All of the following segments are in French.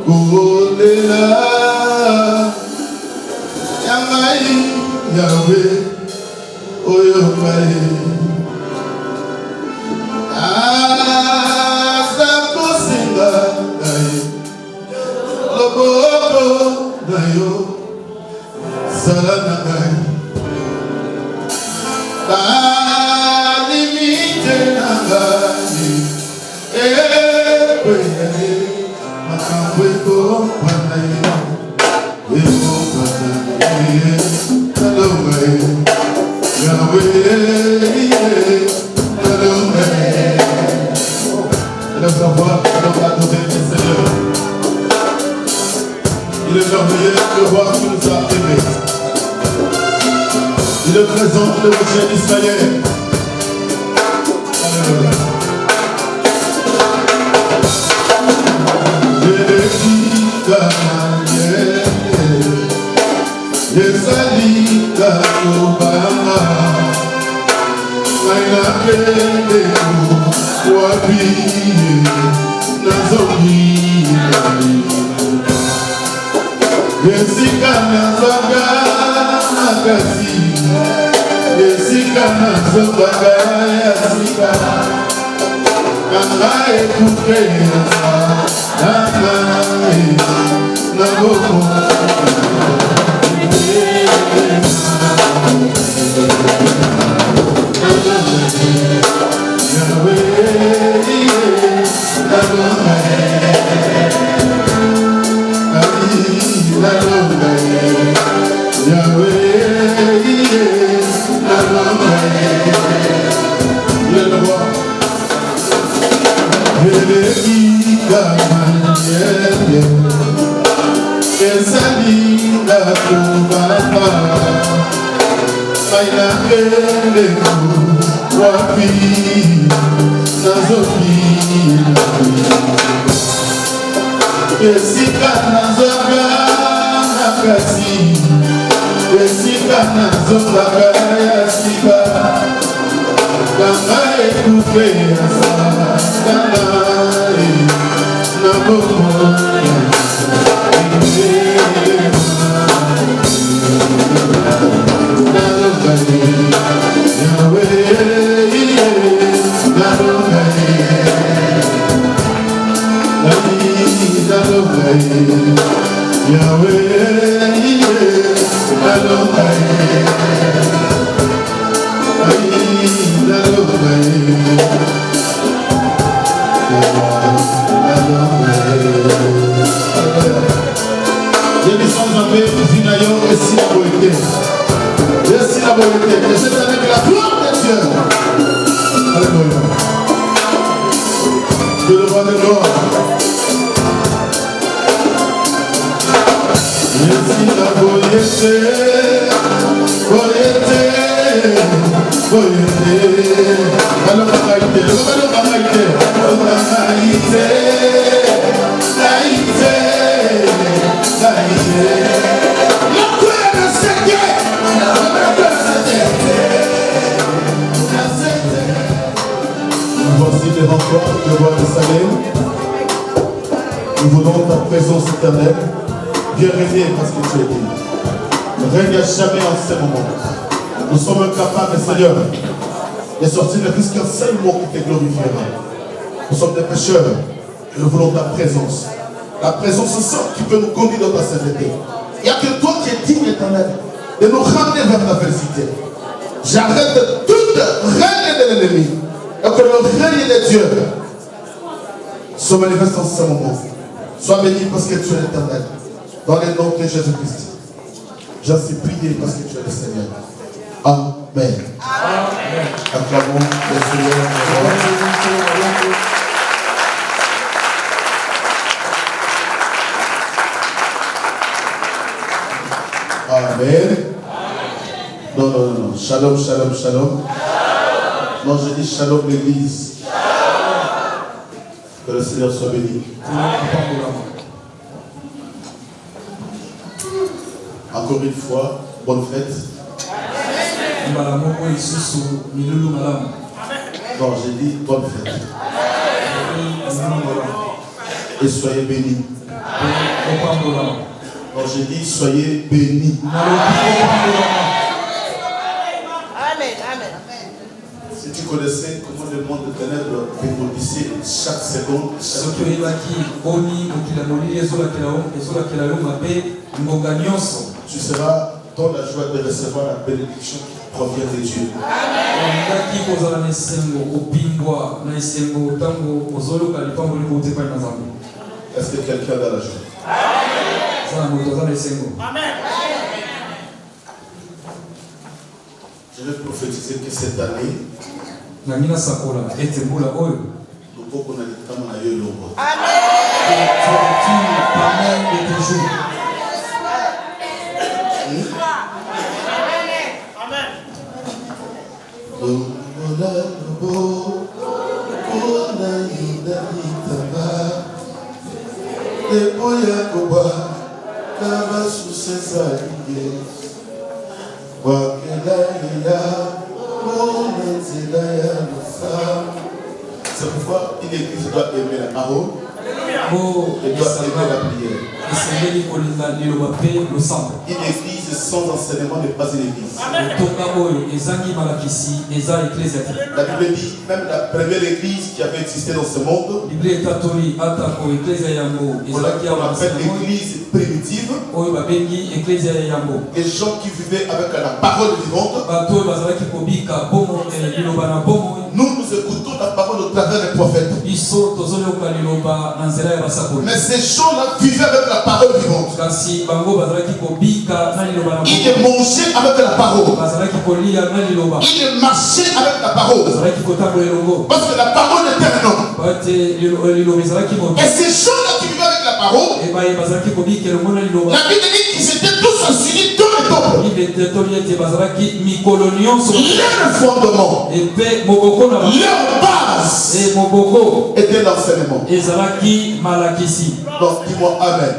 Olela Yamai Yahweh Oyobai Asakosinga Dai Lobo Dayo Salana Dai Balimite Nagani Ekweyane Makamweko Panayo Eko Panayo Talomai Yahweh Talomai. Lève ta voix, alors adorer le Seigneur. Il est merveilleux de voir qu'il nous a aimés. Il est présent le prochain d'Israël. Alléluia. Nous voulons ta présence éternelle. Viens régner parce que tu es dit. Règne à jamais en ces moments. Nous sommes incapables, Seigneur, de sortir ne plus qu'un seul mot qui te glorifiera. Nous sommes des pécheurs et nous voulons ta présence. La présence seule qui peut nous conduire dans ta sainteté. Il n'y a que toi qui es digne, éternel, de nous ramener vers la félicité. J'arrête de toute règne de l'ennemi. Et que le règne de Dieu se manifeste en ce moment. Sois béni parce que tu es l'éternel. Dans le nom de Jésus-Christ. J'en suis prié parce que tu es le Seigneur. Amen. Amen. Acclamons le Seigneur. Amen. Non, non, non. Shalom, shalom, shalom. Non, je dis shalom l'église. Que le Seigneur soit béni. Encore une fois, bonne fête. Non, j'ai dit bonne fête. Et soyez bénis. Quand j'ai dit soyez bénis. Si tu connaissais comment le monde de ténèbres étourdissait chaque seconde, tu seras dans la joie de recevoir la bénédiction qui provient de Dieu. Est-ce que quelqu'un a la joie? Amen. Je vais prophétiser que cette année, nous pouvons c'est pourquoi une église doit aimer la parole et doit aimer la prière. Une église sans enseignement n'est pas une église. La Bible dit, même la première église qui avait existé dans ce monde, on l'appelle l'église primitive. Les gens qui vivaient avec la parole vivante. Nous écoutons la parole au travers des prophètes. Mais ces gens-là vivaient avec la parole vivante. Ils mangeaient avec la parole. Ils marchaient avec la parole. Parce que la parole était un homme. Et ces gens-là qui vivaient avec la parole, la Bible dit qu'ils étaient tous unis dans le temple. Leur fondement, leur base était l'enseignement. Donc dis-moi Amen.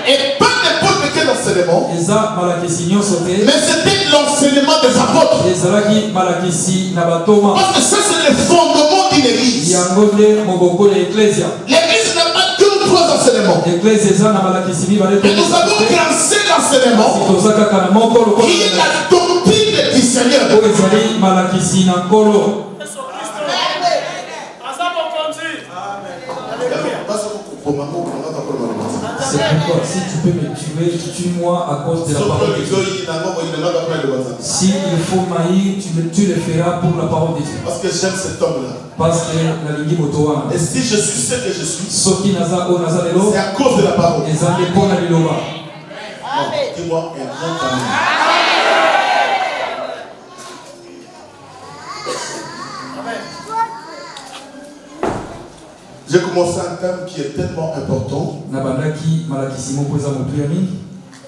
Et pas n'importe quel enseignement, mais c'était l'enseignement des apôtres. Parce que ça c'est le fondement d'une église. L'église n'a pas deux ou trois enseignements. Et nous avons classé l'enseignement qui est la doctrine du Seigneur. C'est pourquoi si tu peux me tuer, tue-moi à cause de la parole de Dieu. Si il faut maïr, tu le feras pour la parole de Dieu. Parce que j'aime cet homme-là. Parce que la ligue motoa. Et si je suis ce que je suis, c'est à cause de la parole. Dis-moi un grand amen. J'ai commencé un thème qui est tellement important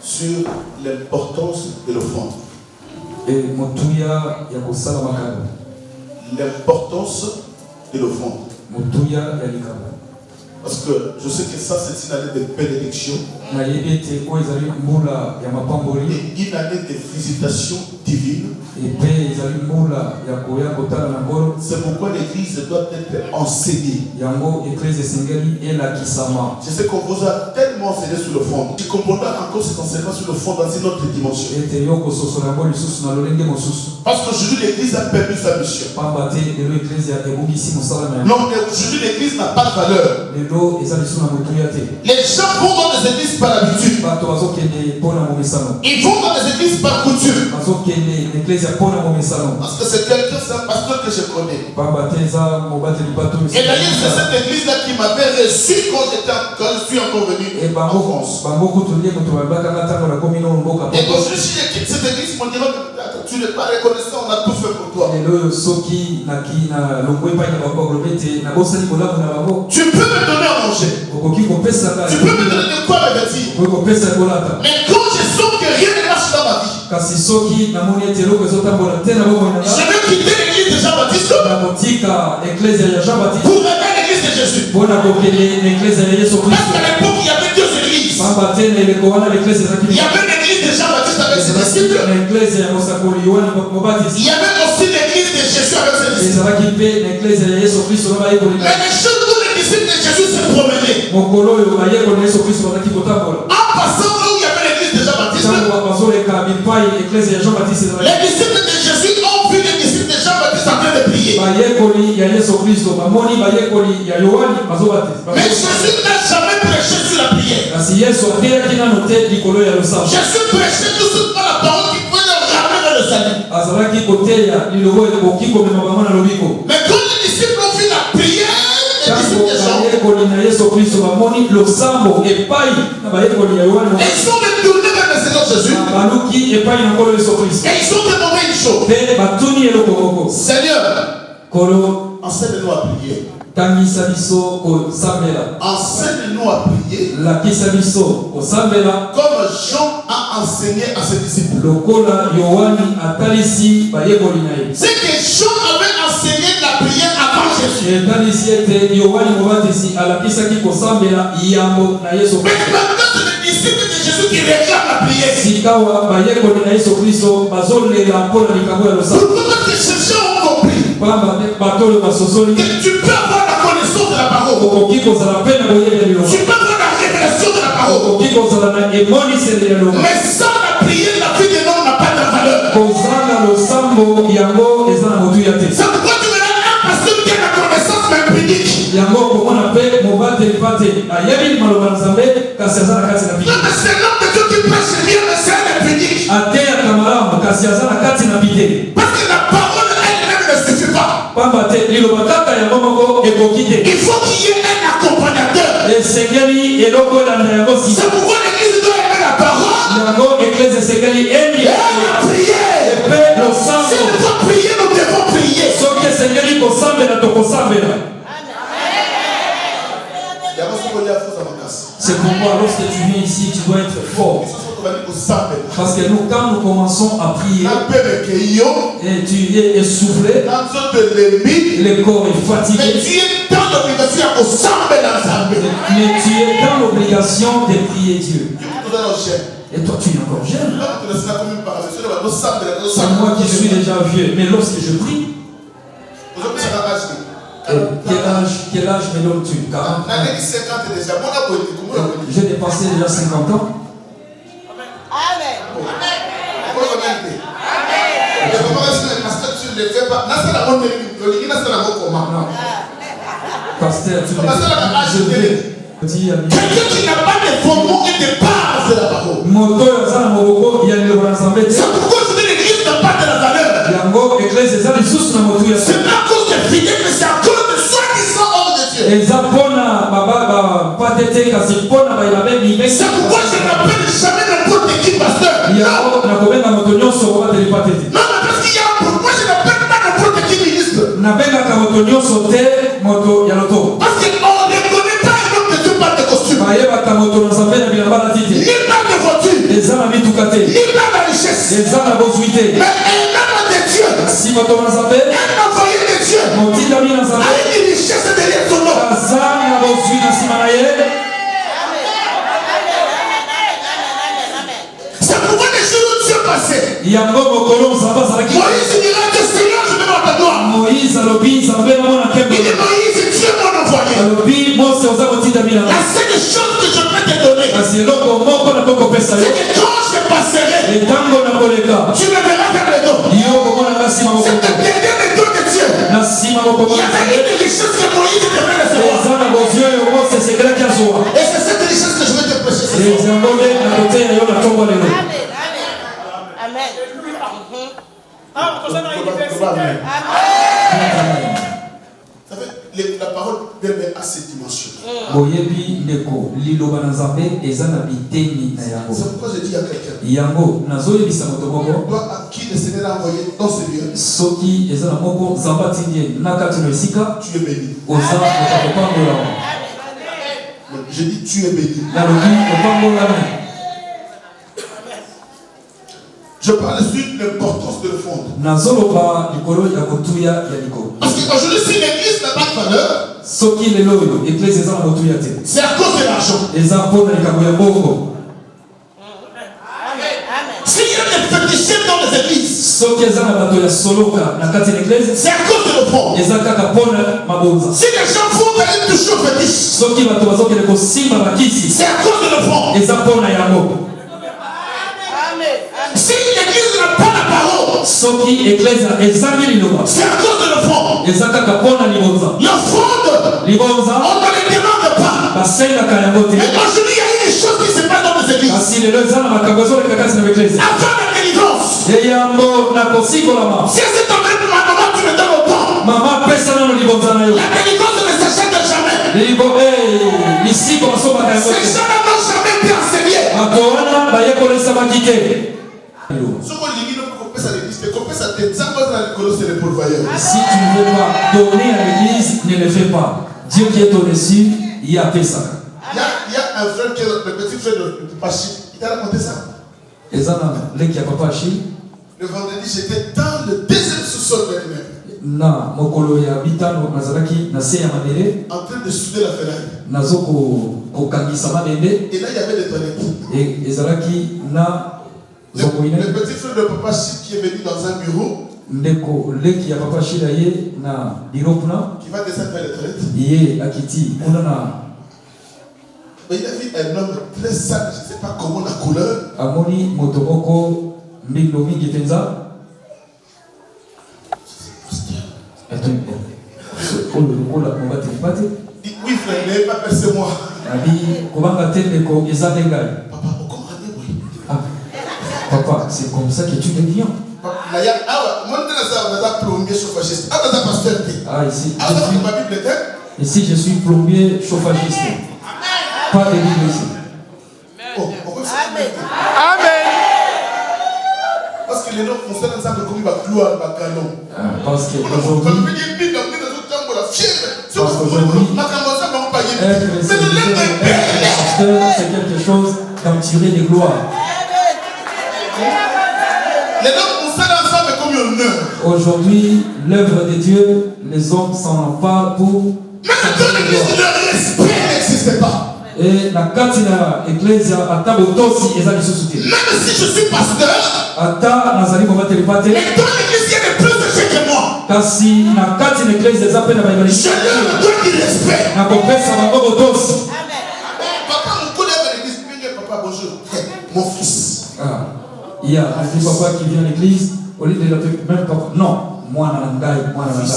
sur l'importance de l'offrande. L'importance de l'offrande. Parce que je sais que ça c'est une année de bénédiction. Et une année de visitation divine. C'est pourquoi l'église doit être enseignée. Je sais qu'on vous a tellement enseigné sur l'offrande. Tu comprendras encore cet enseignement sur l'offrande dans une autre dimension. Parce qu'aujourd'hui l'église a perdu sa mission. Non, mais aujourd'hui l'église n'a pas de valeur. Les gens vont dans des églises par habitude. Ils vont dans des églises par coutume. Parce que c'est quelqu'un, c'est un pasteur que je connais. Et d'ailleurs c'est cette église-là qui m'avait reçu quand je suis encore venu en France. Et aujourd'hui si je quitte cette église, ils m'ont dit tu n'es pas reconnaissant, on a tout fait pour toi. Tu peux me donner à manger. Tu peux me donner de quoi me vêtir. Mais quand je sens que rien ne marche dans ma vie, je veux quitter l'église de Jean-Baptiste pour revenir à l'église de Jésus. Parce qu'à l'époque il y avait deux églises. Il y avait l'église de Jean-Baptiste avec ses disciples. Il y avait aussi l'église de Jésus avec ses disciples. Mais les choses où les disciples de Jésus se promenaient. En passant là où il y avait l'église de Jean-Baptiste, les disciples de Jésus ont vu les disciples de Jean-Baptiste en train de prier. Mais Jésus n'a jamais prêché sur la prière. Jésus prêchait tout ce que la parole qui pouvait leur ramener vers le salut. Mais quand les disciples ont vu la prière, les disciples de Jean, ils sont retournés vers le Seigneur Jésus. Et ils ont demandé une chose. Seigneur, enseigne-nous à prier. Enseigne-nous à prier. Comme Jean a enseigné à ses disciples. C'est que Jean avait enseigné la prière avant Jésus. Mais maintenant, c'est les disciples de Jésus qui réclament la prière. Pourquoi parce que ces gens ont compris que tu peux avoir la connaissance de la parole. Tu peux avoir la révélation de la parole. Mais sans la prière, la vie de l'homme n'a pas de valeur. C'est pourquoi tu verras un pasteur qui a la connaissance mais prédique. Non, mais c'est l'homme de Dieu qui prêche bien, mais c'est un prédique. Parce que la parole elle-même ne suffit pas. Il faut qu'il y ait un accompagnateur. C'est pourquoi l'église doit aimer la parole. Et prier. Si nous devons prier, nous devons prier. C'est pourquoi lorsque tu viens ici, tu dois être fort. Parce que nous, quand nous commençons à prier, et tu es essoufflé, le corps est fatigué, mais tu es dans l'obligation de prier Dieu. Et toi, tu es encore jeune. C'est moi qui suis déjà vieux. Mais lorsque je prie, quel âge me donnes-tu? 40 ans. J'ai dépassé déjà 50 ans. Amen. Pasteur, tu quelqu'un qui n'a pas de fondement et de base de la parole. C'est pourquoi je dis l'église n'a pas de la valeur. C'est pas à cause de fidèles, mais c'est à cause de soi-disant hors de Dieu. C'est pourquoi je n'appelle jamais n'importe qui pasteur. Non, mais parce qu'il y a un pourquoi je n'appelle pas n'importe qui ministre. Parce qu'on ne connaît pas un homme de Dieu par de costume. Ni par de voiture. Ni par la richesse. Mais un homme de Dieu. Un envoyé de Dieu. A une richesse derrière son nom. C'est pourquoi les jours où Dieu passait. Moïse dira que Seigneur, je me rends à toi. Il dit Moïse, Dieu m'a envoyé. La seule chose que je peux te donner, c'est que quand je passerai, tu me verras vers le dos. C'est le dernier des dos de Dieu. Il y avait une richesse que Moïse devait recevoir. Et c'est cette richesse que je vais te prêcher ce soir. Amen. La parole devait à cette dimension. C'est pourquoi je dis à quelqu'un, toi à qui le Seigneur a envoyé dans ce lieu, tu es béni. Je dis tu es béni. Je parle sur l'importance de le fondre. Parce qu'aujourd'hui, si l'église n'a pas de valeur, c'est à cause de l'argent. S'il y a des fétichés dans les églises, c'est à cause de l'offrande. Si les gens font d'aller toucher au fétiche, c'est à cause de l'offrande. Si l'église n'a pas la parole, c'est à cause de l'offrande. L'offrande, on ne les demande pas. Mais aujourd'hui, il y a eu des choses qui se passent dans les églises. Avant la délivrance, si c'est ton maman, tu me donnes autant. La délivrance ne s'achète jamais. Ces gens-là n'ont jamais été enseignés. Si tu ne veux pas donner à l'église, ne le fais pas. Dieu qui est au-dessus, il a fait ça. Il y a un frère qui est le petit frère de Pachi. Il t'a raconté ça. Le vendredi, j'étais dans le deuxième sous-sol de lui-même. En train de souder la fenêtre. Et là, il y avait des toilettes. Le petit frère de Papa Chip qui est venu dans un bureau, qui va descendre vers les toilettes. Mais il a vu un homme très sale, je ne sais pas comment la couleur. Dit oui frère, n'ayez pas percé moi. Papa, papa, c'est comme ça que tu deviens. Ici, je suis plombier chauffagiste. Pas de Bible ici. Amen. Parce que les gens font ça ensemble comme la gloire, la canon. Parce qu'aujourd'hui, c'est quelque chose comme tirer des gloires. Aujourd'hui, l'œuvre de Dieu, les hommes s'en emparent pour. Même dans l'église, le respect n'existe pas. Et la katina ecclesia atabotosi ezali susuti. Même si je suis pasteur, ata nazali komate lipate. Et dans l'église, il y a des plus de ceux que moi. Kasi na katina ecclesia zape na baibali. Je leur donne du respect. Na kopesa bango botosi. Amen. Papa mon collègue à l'église, papa bonjour. Mon fils. Il y a un papa qui vient à l'église au lieu de l'appeler même papa. Non, moi nangai, moi nangai.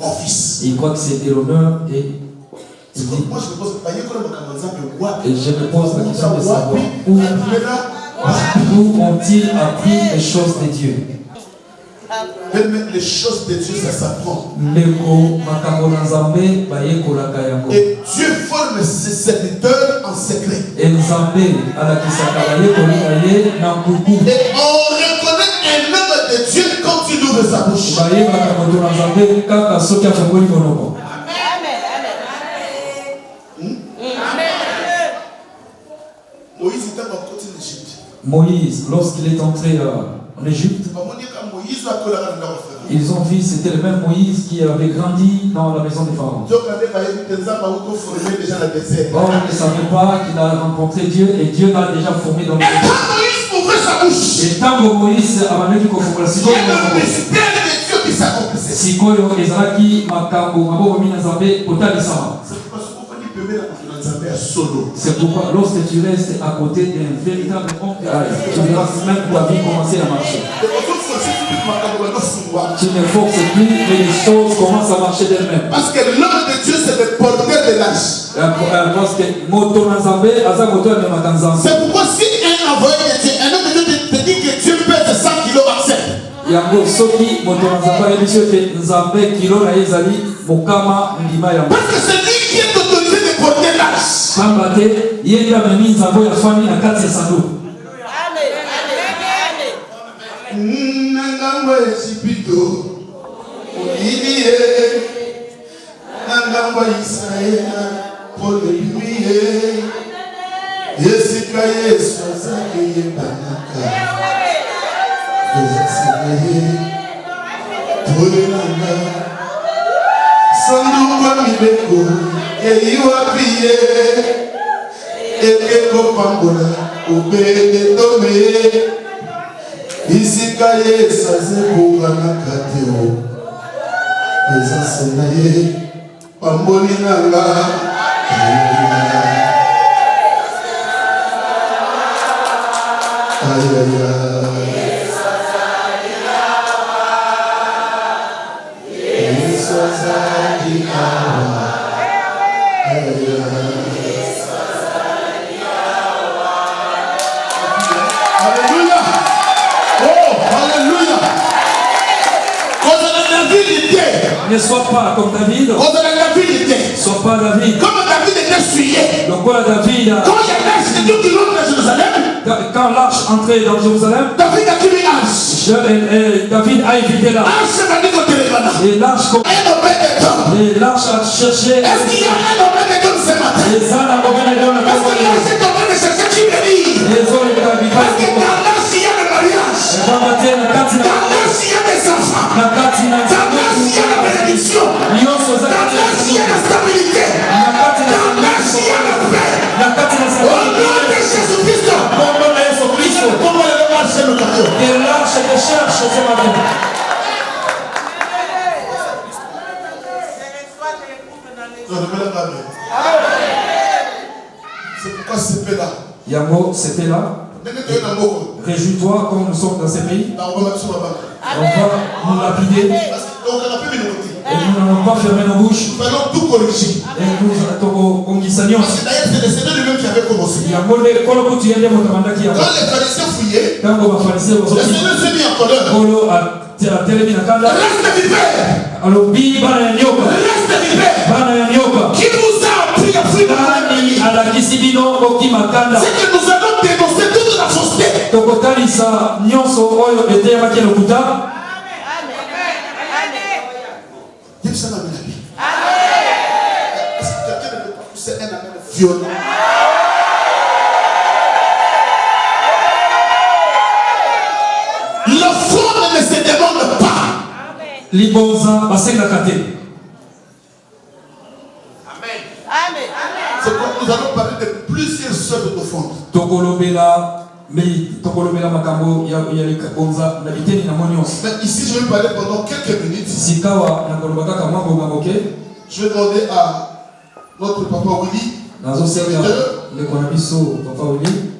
Mon fils. Il croit que c'est de l'honneur et moi je me pose et je me pose la question de savoir où ont-ils appris les choses de Dieu? Même les choses de Dieu, ça s'apprend. Et Dieu forme ses serviteurs en secret. Et on reconnaît un homme de Dieu quand il ouvre sa bouche. Moïse, lorsqu'il est entré en Égypte, ils ont vu, c'était le même Moïse qui avait grandi dans la maison des Pharaons. Or, il ne savait pas qu'il a rencontré Dieu et Dieu l'a déjà formé dans le désert. Et tant que Moïse a amené du Kofokola, Sikoyo ezalaki makambo mabo mina zabe otalisama. C'est pourquoi lorsque tu restes à côté d'un véritable homme, tu verras même ta vie commencer à marcher. Tu ne forces plus et les choses commencent à marcher d'elles-mêmes. Parce que l'homme de Dieu c'est le porteur de l'âge. Parce que c'est pourquoi si un envoyé de Dieu, un homme de Dieu te dit que Dieu pèse 100 kilos, accepte. Parce que c'est lui qui est autorisé de porter l'âge. Sanduwa mibeko eiwa piye ekeko pambola obede tome isika Ne sois pas comme David. Sois pas David. Comme David était souillé. Donc voilà David. Quand il y a l'arche de Dieu qui rentre à Jérusalem. Quand l'arche entrait dans Jérusalem. David a tué l'arche. David a évité l'arche. Et l'arche. Et l'arche a cherché. Est-ce qu'il y a un homme de Dieu ce matin? Et ça n'a aucun de parce que l'arche est en train de chercher qui venir. Parce que dans l'arche il y a le mariage. Dans l'arche il y a des enfants. Dans l'arche il y a la bénédiction. Dans l'arche il y a la stabilité. Dans l'arche il y a la paix. Au nom de Jésus-Christ. Comment le marche le cadeau? Et l'arche te cherche ce matin. C'est pourquoi c'est là. Yango, c'était là. Réjouis-toi comme nous sommes dans ces pays. On va nous lapider. Et nous n'allons pas fermer nos bouches. Nous allons tout corriger. Et nous allons parce que d'ailleurs, c'est le Seigneur lui-même qui avait commencé. Quand les pharisiens fouillaient, le Seigneur s'est mis en colère. Reste vivant. Reste vivant. Qui nous a appris à fuir? C'est que nous allons dénoncer toute la fausseté. Est-ce que quelqu'un ne peut pousser un amen violent? L'offrande ne se demande pas. C'est pourquoi nous allons parler de plusieurs sortes d'offrandes. Mais ici, je vais parler pendant quelques minutes. Je vais demander à notre papa Willy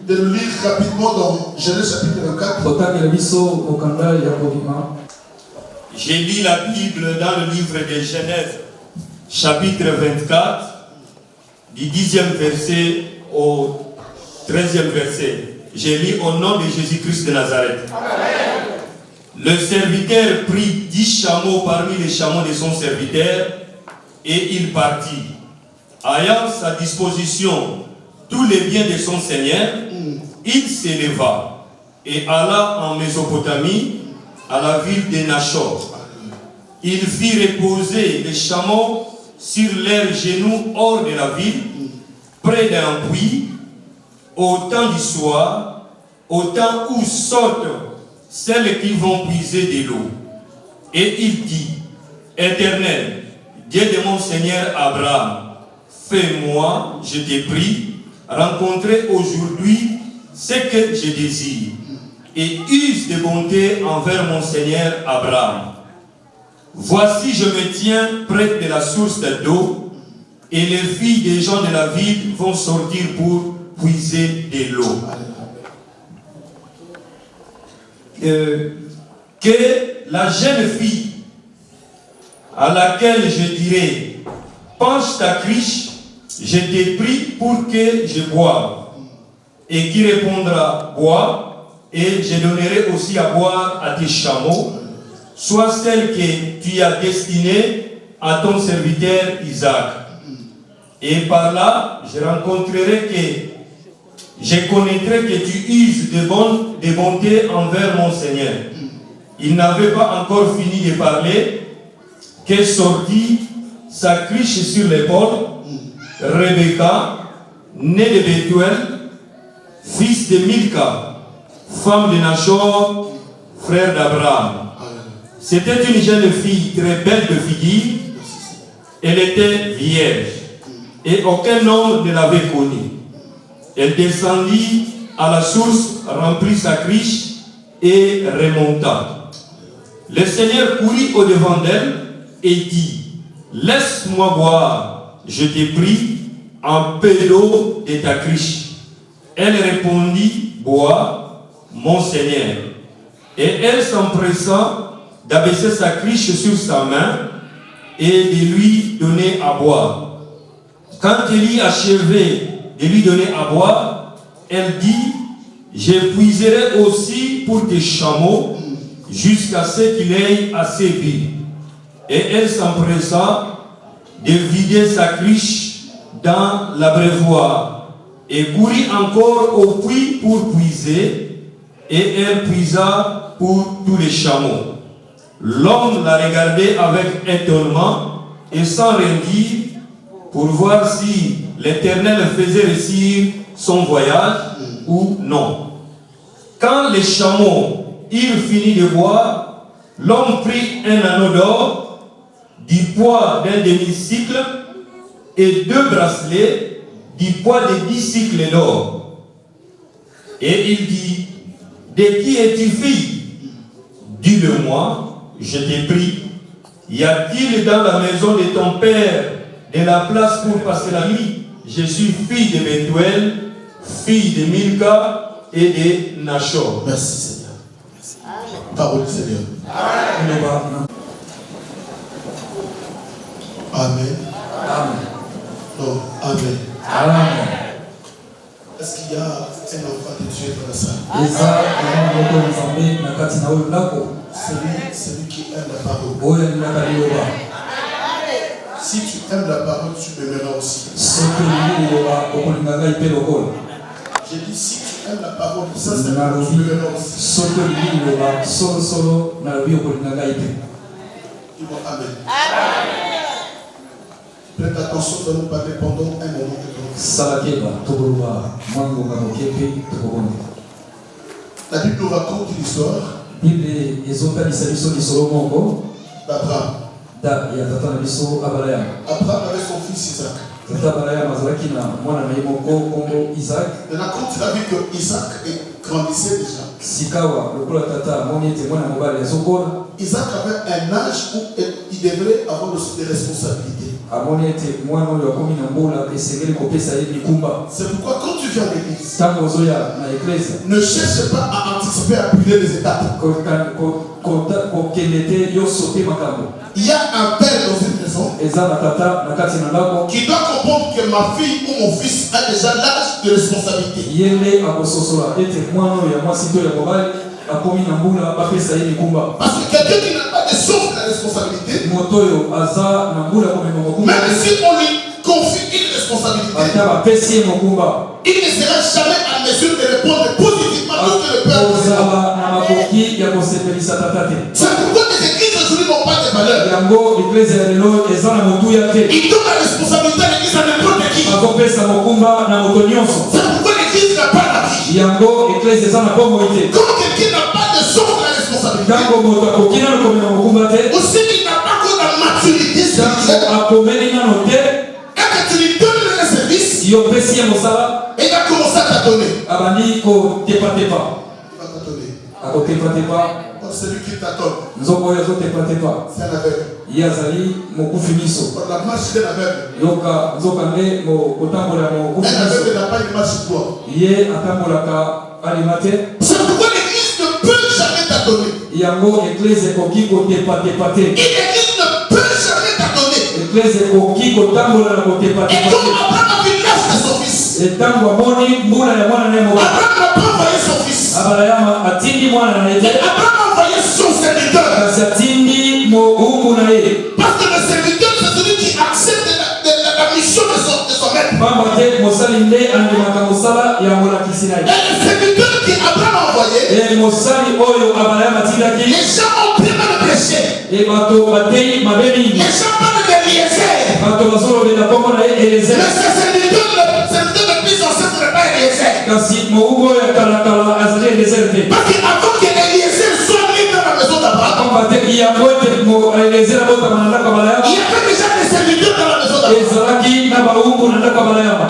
de nous lire rapidement dans Genèse chapitre 24. J'ai lu la Bible dans le livre de Genèse, chapitre 24, du 10e verset au 13e verset. J'ai lu au nom de Jésus-Christ de Nazareth. Amen. Le serviteur prit 10 chameaux parmi les chameaux de son serviteur et il partit. Ayant à sa disposition tous les biens de son Seigneur, il s'éleva et alla en Mésopotamie, à la ville de Nachor. Il fit reposer les chameaux sur leurs genoux hors de la ville, près d'un puits, au temps du soir, au temps où sortent celles qui vont puiser de l'eau. Et il dit, Éternel, Dieu de mon Seigneur Abraham, fais-moi, je te prie, rencontrer aujourd'hui ce que je désire, et use de bonté envers mon Seigneur Abraham. Voici, je me tiens près de la source d'eau, et les filles des gens de la ville vont sortir pour puiser de l'eau. Que la jeune fille à laquelle je dirai, penche ta criche, je te prie pour que je boive, et qui répondra, bois, et je donnerai aussi à boire à tes chameaux, soit celle que tu as destinée à ton serviteur Isaac. Et par là, je rencontrerai je connaîtrai que tu uses de bonté envers mon Seigneur. Il n'avait pas encore fini de parler, que sortit sa criche sur l'épaule, Rebecca, née de Bethuel, fils de Milka, femme de Nachor, frère d'Abraham. C'était une jeune fille très belle de figure. Elle était vierge et aucun homme ne l'avait connue. Elle descendit à la source, remplit sa criche et remonta. Le Seigneur courut au-devant d'elle et dit, laisse-moi boire, je t'ai pris un peu d'eau de ta cruche. Elle répondit, bois, mon Seigneur. Et elle s'empressa d'abaisser sa cruche sur sa main et de lui donner à boire. Quand elle eut achevé de lui donner à boire, elle dit, je puiserai aussi pour tes chameaux jusqu'à ce qu'il ait assez bu. Et elle s'empressa de vider sa cruche dans l'abreuvoir et courut encore au puits pour puiser, et elle puisa pour tous les chameaux. L'homme la regardait avec étonnement et sans rien dire pour voir si l'Éternel faisait réussir son voyage ou non. Quand les chameaux eurent fini de boire, l'homme prit un anneau d'or du poids d'un demi-cycle et 2 bracelets du poids de 10 cycles d'or. Et il dit, de qui es-tu fille? Dis-le-moi, je t'ai pris. Y a-t-il dans la maison de ton père de la place pour passer la nuit? Je suis fille de Bethuel, fille de Milka et de Nachor. Merci Seigneur. Parole du Seigneur. Amen. Amen. Amen. Non, Amen. Amen. Est-ce qu'il y a un enfant de Dieu dans la salle? Celui qui aime la parole. Si tu aimes la parole, tu m'aimeras aussi. J'ai dit si tu aimes la parole, ça c'est tu m'aimeras aussi. Dis-moi Amen. Prête attention, nous allons parler pendant un moment de temps. La Bible nous raconte l'histoire d'Abraham. Abraham avait son fils Isaac. Maintenant, quand il a vu que Isaac grandissait déjà, Isaac avait un âge où il devrait avoir des responsabilités. C'est pourquoi quand tu viens à l'église, ne cherche pas à anticiper, à brûler les étapes. Il y a un père dans une maison qui doit comprendre que ma fille ou mon fils a déjà l'âge de responsabilité. Parce que quelqu'un qui n'a pas de sens de la responsabilité, même si on lui confie une responsabilité, il ne sera jamais à mesure de répondre positivement à tout le peuple. C'est pourquoi les églises aujourd'hui n'ont pas de valeur. Ils donnent la responsabilité à l'église à n'importe qui. C'est pourquoi l'église n'a pas la vie. Quand quelqu'un n'a pas de sens de la responsabilité, aussi il n'a pas encore la maturité spirituelle, et que tu lui donnes le service, il va commencer à t'adonner. Il va t'adonner. Celui qui t'attend, c'est un aveugle. Pour la marche d'un aveugle, un aveugle n'a pas une marche droite. C'est pourquoi l'église ne peut jamais t'adonner. Et l'église ne peut jamais t'adonner. Et comme Abraham a vu l'âge de son fils, Abraham n'a pas envoyé son fils. Abraham a envoyé son serviteur. Parce que le serviteur, c'est celui qui accepte la mission de son maître. Et le serviteur qui Abraham a envoyé, les gens ont pris le péché. Les gens parlent d'Eliezer. Mais ce serviteur le plus ancien ne serait pas Eliezer. Parce qu'avant que Eliezer soit mis dans la maison d'Abraham, il y avait déjà des serviteurs dans la maison d'Abraham.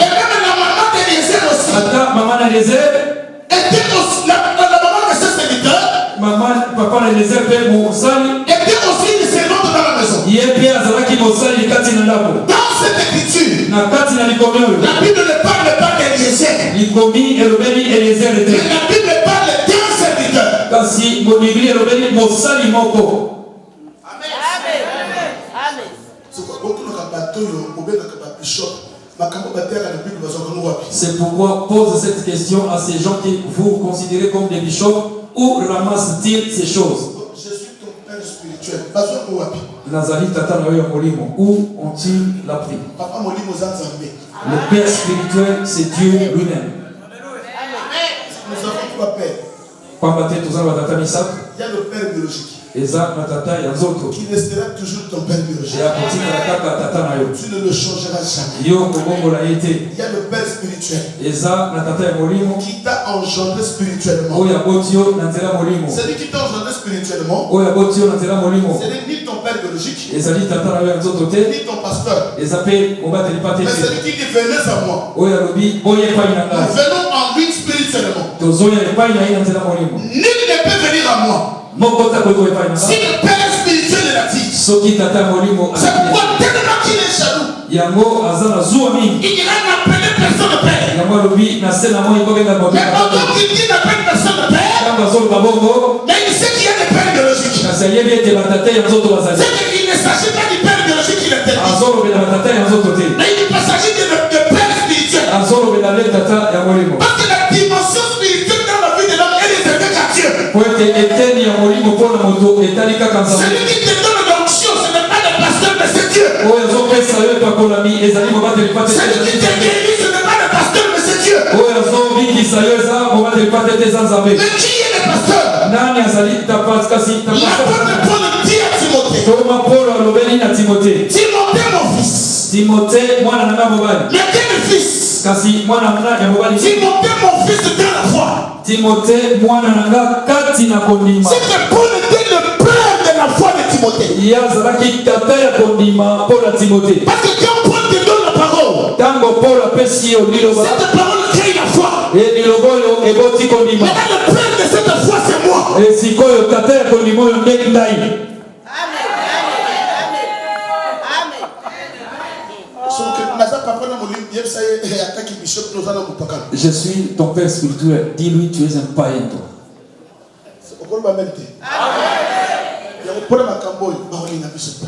Et même la maman d'Eliezer aussi. La maman de ce serviteur La Bible ne parle pas d'Eliezer. Mais la Bible parle d'un serviteur. C'est pourquoi pose cette question à ces gens que vous considérez comme des bishops. Où ramassent-ils ces choses? Je suis ton père spirituel. Où ont-ils l'appris? Le Père spirituel, c'est Dieu lui-même. Nous avons trois pères. Il y a le père biologique. Qui restera toujours ton père biologique. Tu ne le changeras jamais. Il y a le père spirituel. Qui t'a engendré spirituellement. Celui qui t'a engendré spirituellement. C'est ni ton père biologique. Ni ton pasteur. Mais celui qui dit venez à moi. Nous venons en lui spirituellement. Nul ne peut venir à moi. Si le père spirituel est là-dessus, c'est pourquoi tellement qu'il est jaloux. Il dira n'appelez personne de père. Mais autant qu'il dit n'appelle personne de père, mais il sait qu'il y a des pères biologiques. C'est qu'il ne s'agit pas du père biologique qu'il interdit. Mais il s'agit de père spirituel. Parce que la dimension spirituelle dans la vie de l'homme est réservée à Dieu. Celui qui te donne l'onction, ce n'est pas le pasteur, mais c'est Dieu. Celui qui te guérit, ce n'est pas le pasteur, mais c'est Dieu. Mais qui est le pasteur? L'apôtre Paul dit à Timothée, Timothée mon fils. Mais quel fils? Timothée mon fils de la foi. C'est que Paul était le père de la foi de Timothée. Parce que quand Paul te donne la parole, cette parole crée la foi. Maintenant le père de cette foi c'est moi. Je suis ton père spirituel. Dis-lui, tu es un païen, toi.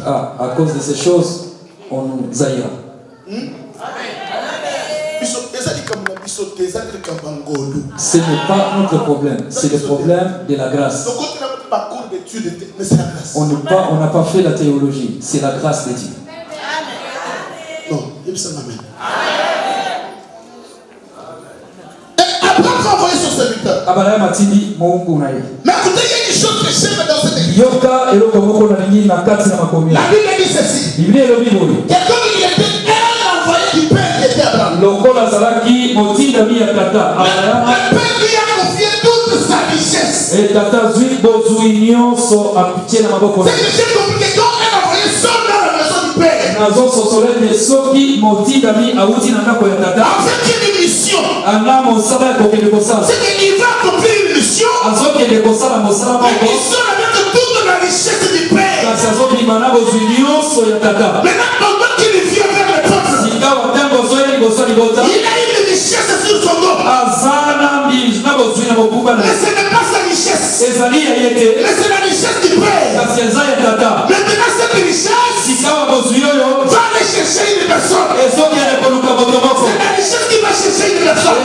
À cause de ces choses, on nous haïra. Ce n'est pas notre problème, c'est le problème de la grâce. On n'a pas fait la théologie, c'est la grâce de Dieu. Amen. Abraham va envoyer son serviteur. Mais écoutez, il y a une chose que j'aime dans cette église. La Bible dit ceci. Que comme il était un envoyé du Père qui était Abraham, le Père lui a confié toute sa richesse. C'est que j'ai compris que quand un envoyé sort dans la maison du Père, en fait, il y a une mission. C'est qu'il va accomplir une mission. Mais il sort avec toute la richesse du Père. Maintenant, pendant qu'il vient vers le peuple, il a une richesse sur son dos. Mais ce n'est pas sa richesse. Mais c'est la richesse du Père. Maintenant, cette richesse va aller chercher une personne. C'est la richesse qui va chercher une personne.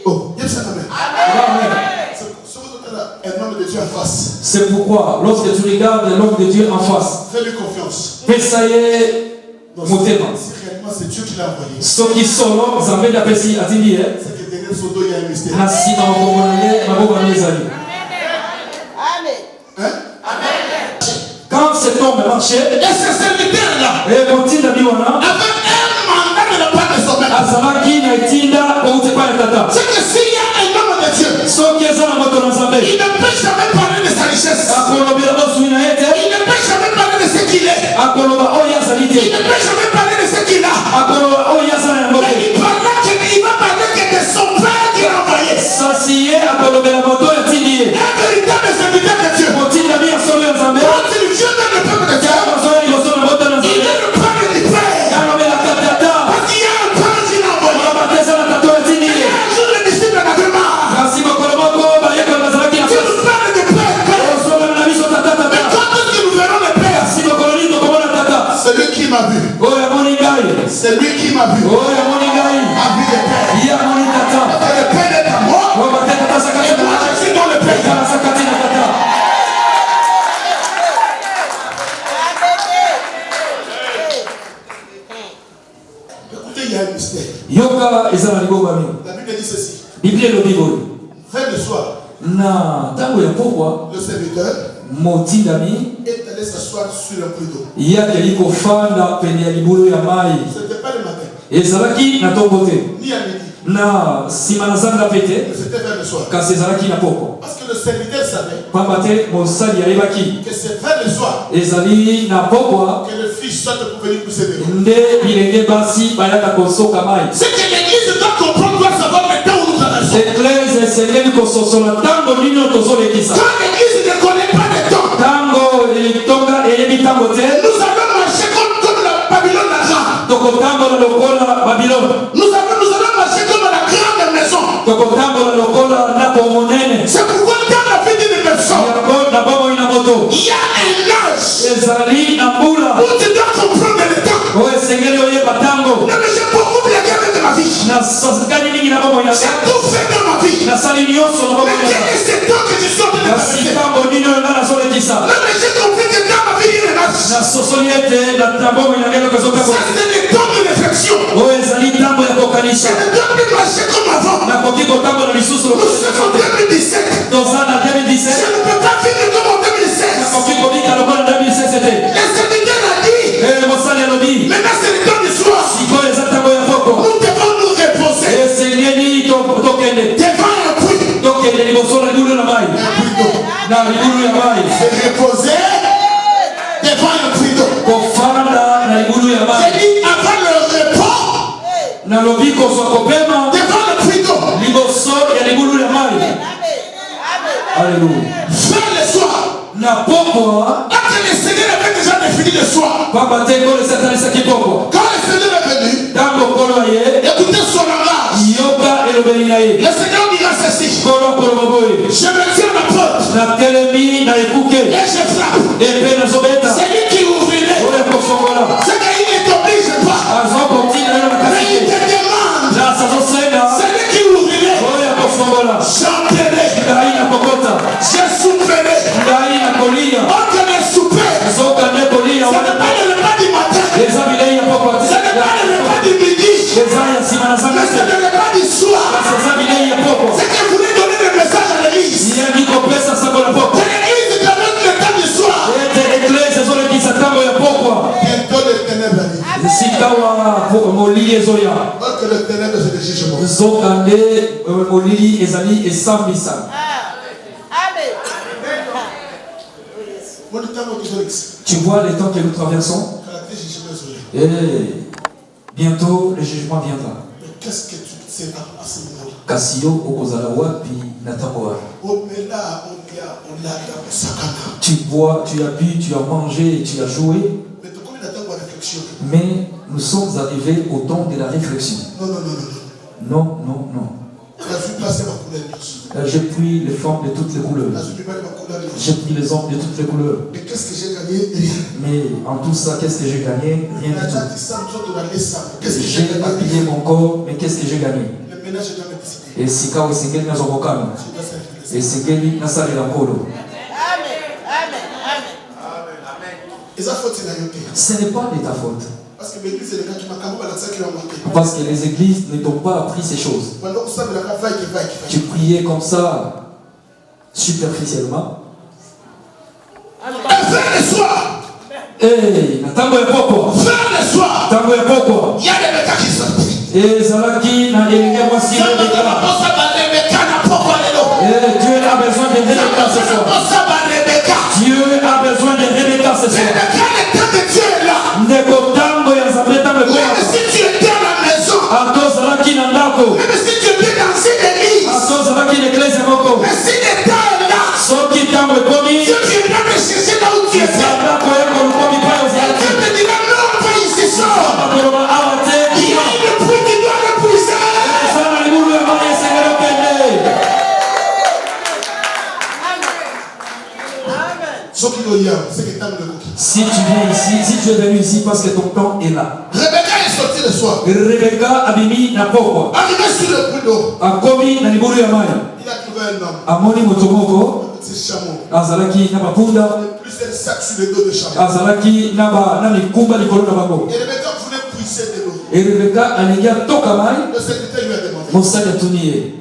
Oh, yes, amen. Un homme de Dieu en face. C'est pourquoi, lorsque tu regardes l'homme de Dieu en face, fais-lui confiance. Si réellement c'est Dieu qui l'a envoyé. Ce qui sont Zambé d'apprécier à dire. C'est que derrière son dos il y a un mystère. Amen. Quand cet homme marchait, et ce serviteur-là avait un mandat de la part de son maître. C'est que s'il y a un homme de Dieu, il ne peut jamais parler de sa richesse. Il ne peut jamais parler de ce qu'il est. Il ne peut jamais parler de ce qu'il a. Mais il va parler que de son père qui l'a envoyé. Un véritable serviteur de Dieu. Quand il vient dans le peuple de Dieu, m'a vu. C'est lui qui m'a vu. A vu le Père. Le Père est à moi. Et moi je suis dans le Père. Écoutez, il y a un mystère. La Bible dit ceci. Vers le soir, le serviteur est allé s'asseoir sur un puits d'eau. Ce n'était pas le matin, ni à midi. C'était vers le soir. Parce que le serviteur savait que c'est vers le soir que le fils sorte pour venir pousser de l'eau. Ce que l'église doit comprendre, doit savoir maintenant où nous traversons. Quand l'église ne connaît pas le temps, nous allons marcher comme la Babylone d'argent. Nous allons marcher comme la grande maison. C'est pourquoi dans la vie d'une personne, il y a un âge où tu dois comprendre le temps. Non, mais j'ai beaucoup blagué avec ma vie. J'ai tout fait dans ma vie. Mais quel est ce temps que je suis en train de passer? Non, mais j'ai compris que dans ma vie, il y a un âge. Ça, c'est le temps de réflexion. C'est le temps de marcher comme avant. Nous sommes en 2017. Je ne peux pas finir comme en 2016. Le serviteur a dit, maintenant c'est le temps du soir. Nous devons nous reposer devant un puits. Se reposer devant un puits d'eau. J'ai dit avant le repos devant le puits d'eau. Alléluia. Vers le soir, après le Seigneur avait déjà défini le soir. Quand le Seigneur est venu, écoutez son langage. Le Seigneur dira ceci: je me tiens à la porte et je frappe. C'est lui qui ouvrirait. C'est qu'il ne t'oblige pas, mais il te demande. C'est lui qui ouvrirait. J'entrerai, je souperai. Entre les soupers, ce n'est pas le repas du matin, ce n'est pas le repas du midi, mais c'est le repas du soir. C'est que vous voulez donner des messages à l'église. L'église traverse le temps du soir. Bientôt les ténèbres arrivent. Or que le ténèbre c'est le jugement. Tu vois les temps que nous traversons, et bientôt le jugement viendra. Mais qu'est-ce que tu seras à ce moment-là? Tu bois, tu as bu, tu as mangé, tu as joué. Mais nous sommes arrivés au temps de la réflexion. Non. J'ai pris les formes de toutes les couleurs. J'ai pris les hommes de toutes les couleurs. Mais qu'est-ce que j'ai gagné? Mais en tout ça, qu'est-ce que j'ai gagné? Rien du tout. J'ai habillé mon corps, mais qu'est-ce que j'ai gagné? Et si quand c'est quelqu'un qui et c'est quelqu'un qui a salé la polo. Ce n'est pas de ta faute. Parce que les églises ne t'ont pas appris ces choses. Tu priais comme ça, superficiellement. Vers le soir, Hey, natango ya poko. vers le soir, Tango ya poko. il y a des mecs qui sortent. Zalaki na elinga mwasi Dieu a besoin de Rebecca ce soir. Dieu a besoin de Rebecca ce soir. Ndeko tango ya Zabeta me Même si tu étais à la maison, Ato Zalaki na ndako. même si tu étais dans une église, Ato Zalaki na église moko. mais si l'État est là, Soki tango ekomi. Dieu viendra me chercher là où tu es. Dieu Ndako yako lukomi pa yo Zalaki. te dira non, pas ici, sors. Akoloba awate. Il y a une pluie qui doit l'épuiser. Sana libulu ya mali esengelo kende. Ce qui doit y avoir, c'est que t'as le cookie. Si viens ici, si tu es venu ici parce que ton temps est là. Rebecca est sortie le soir. Rebecca abimi na pokwa. Arrivé sur le puits d'eau. Akomi na liburu ya mai. Il a trouvé un homme. Amoni motomoko. Un petit chameau. Azalaki na bapunda. Plusieurs sacs sur le dos de chameau. Azalaki na mikumba likolo na bango. Et Rebecca voulait puiser de l'eau. Et Rebecca alingia toka mai. Le secrétaire lui a demandé. Mosali atuniye.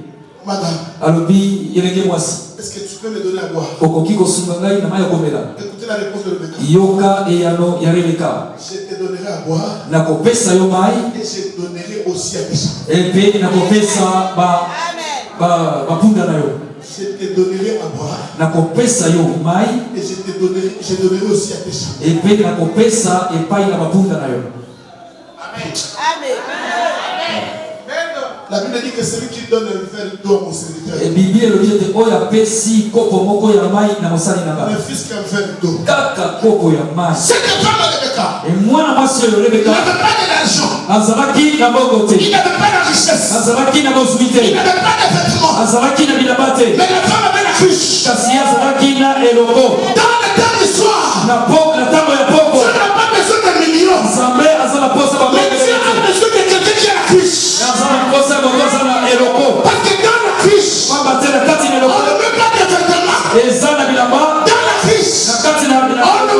Madame. Alobi yelenge mwasi. Est-ce que tu peux me donner à boire? Okoki kosunga ngai na mai ya komela. Écoutez la réponse de Rebecca. Yoka eyano ya Rebecca. Je te donnerai à boire. Nakopesa yo mai. Et je donnerai aussi à tes chameaux. Et puis nakopesa bapunda na yo. Je te donnerai à boire. Nakopesa yo mai. Et je donnerai aussi à tes chameaux. Et puis nakopesa epai na bapunda na yo. Amen. Amen. La Bible dit que celui qui donne un verre d'eau à mon serviteur. Et Bible le dit oya pesi kopo moko ya mai na mosali na ba. Ne fils qu'un verre d'eau. Kaka kopo ya mai. Cette femme de Rebecca. Et moi na mwasi yo Rebecca. Il n'avait pas de l'argent. Azalaki na bongo te. Il n'avait pas de richesse. Azalaki na bozumi te. Il n'avait pas de vêtements. Azalaki na bilamba te. Mais la femme avait la cruche. Kasi azalaki na eloko. Dans le temps du soir. Na tango ya poko. Tu n'as pas besoin d'un million. Nzambe azala posa ba Mais tu as besoin de quelqu'un qui a la cruche. Azala posa ba na eloko. Parce que dans la cruche, Mamba te na kati na on eloko. ne met pas de vêtements. Ezana bilamba. Dans la cruche, Na kati na on ne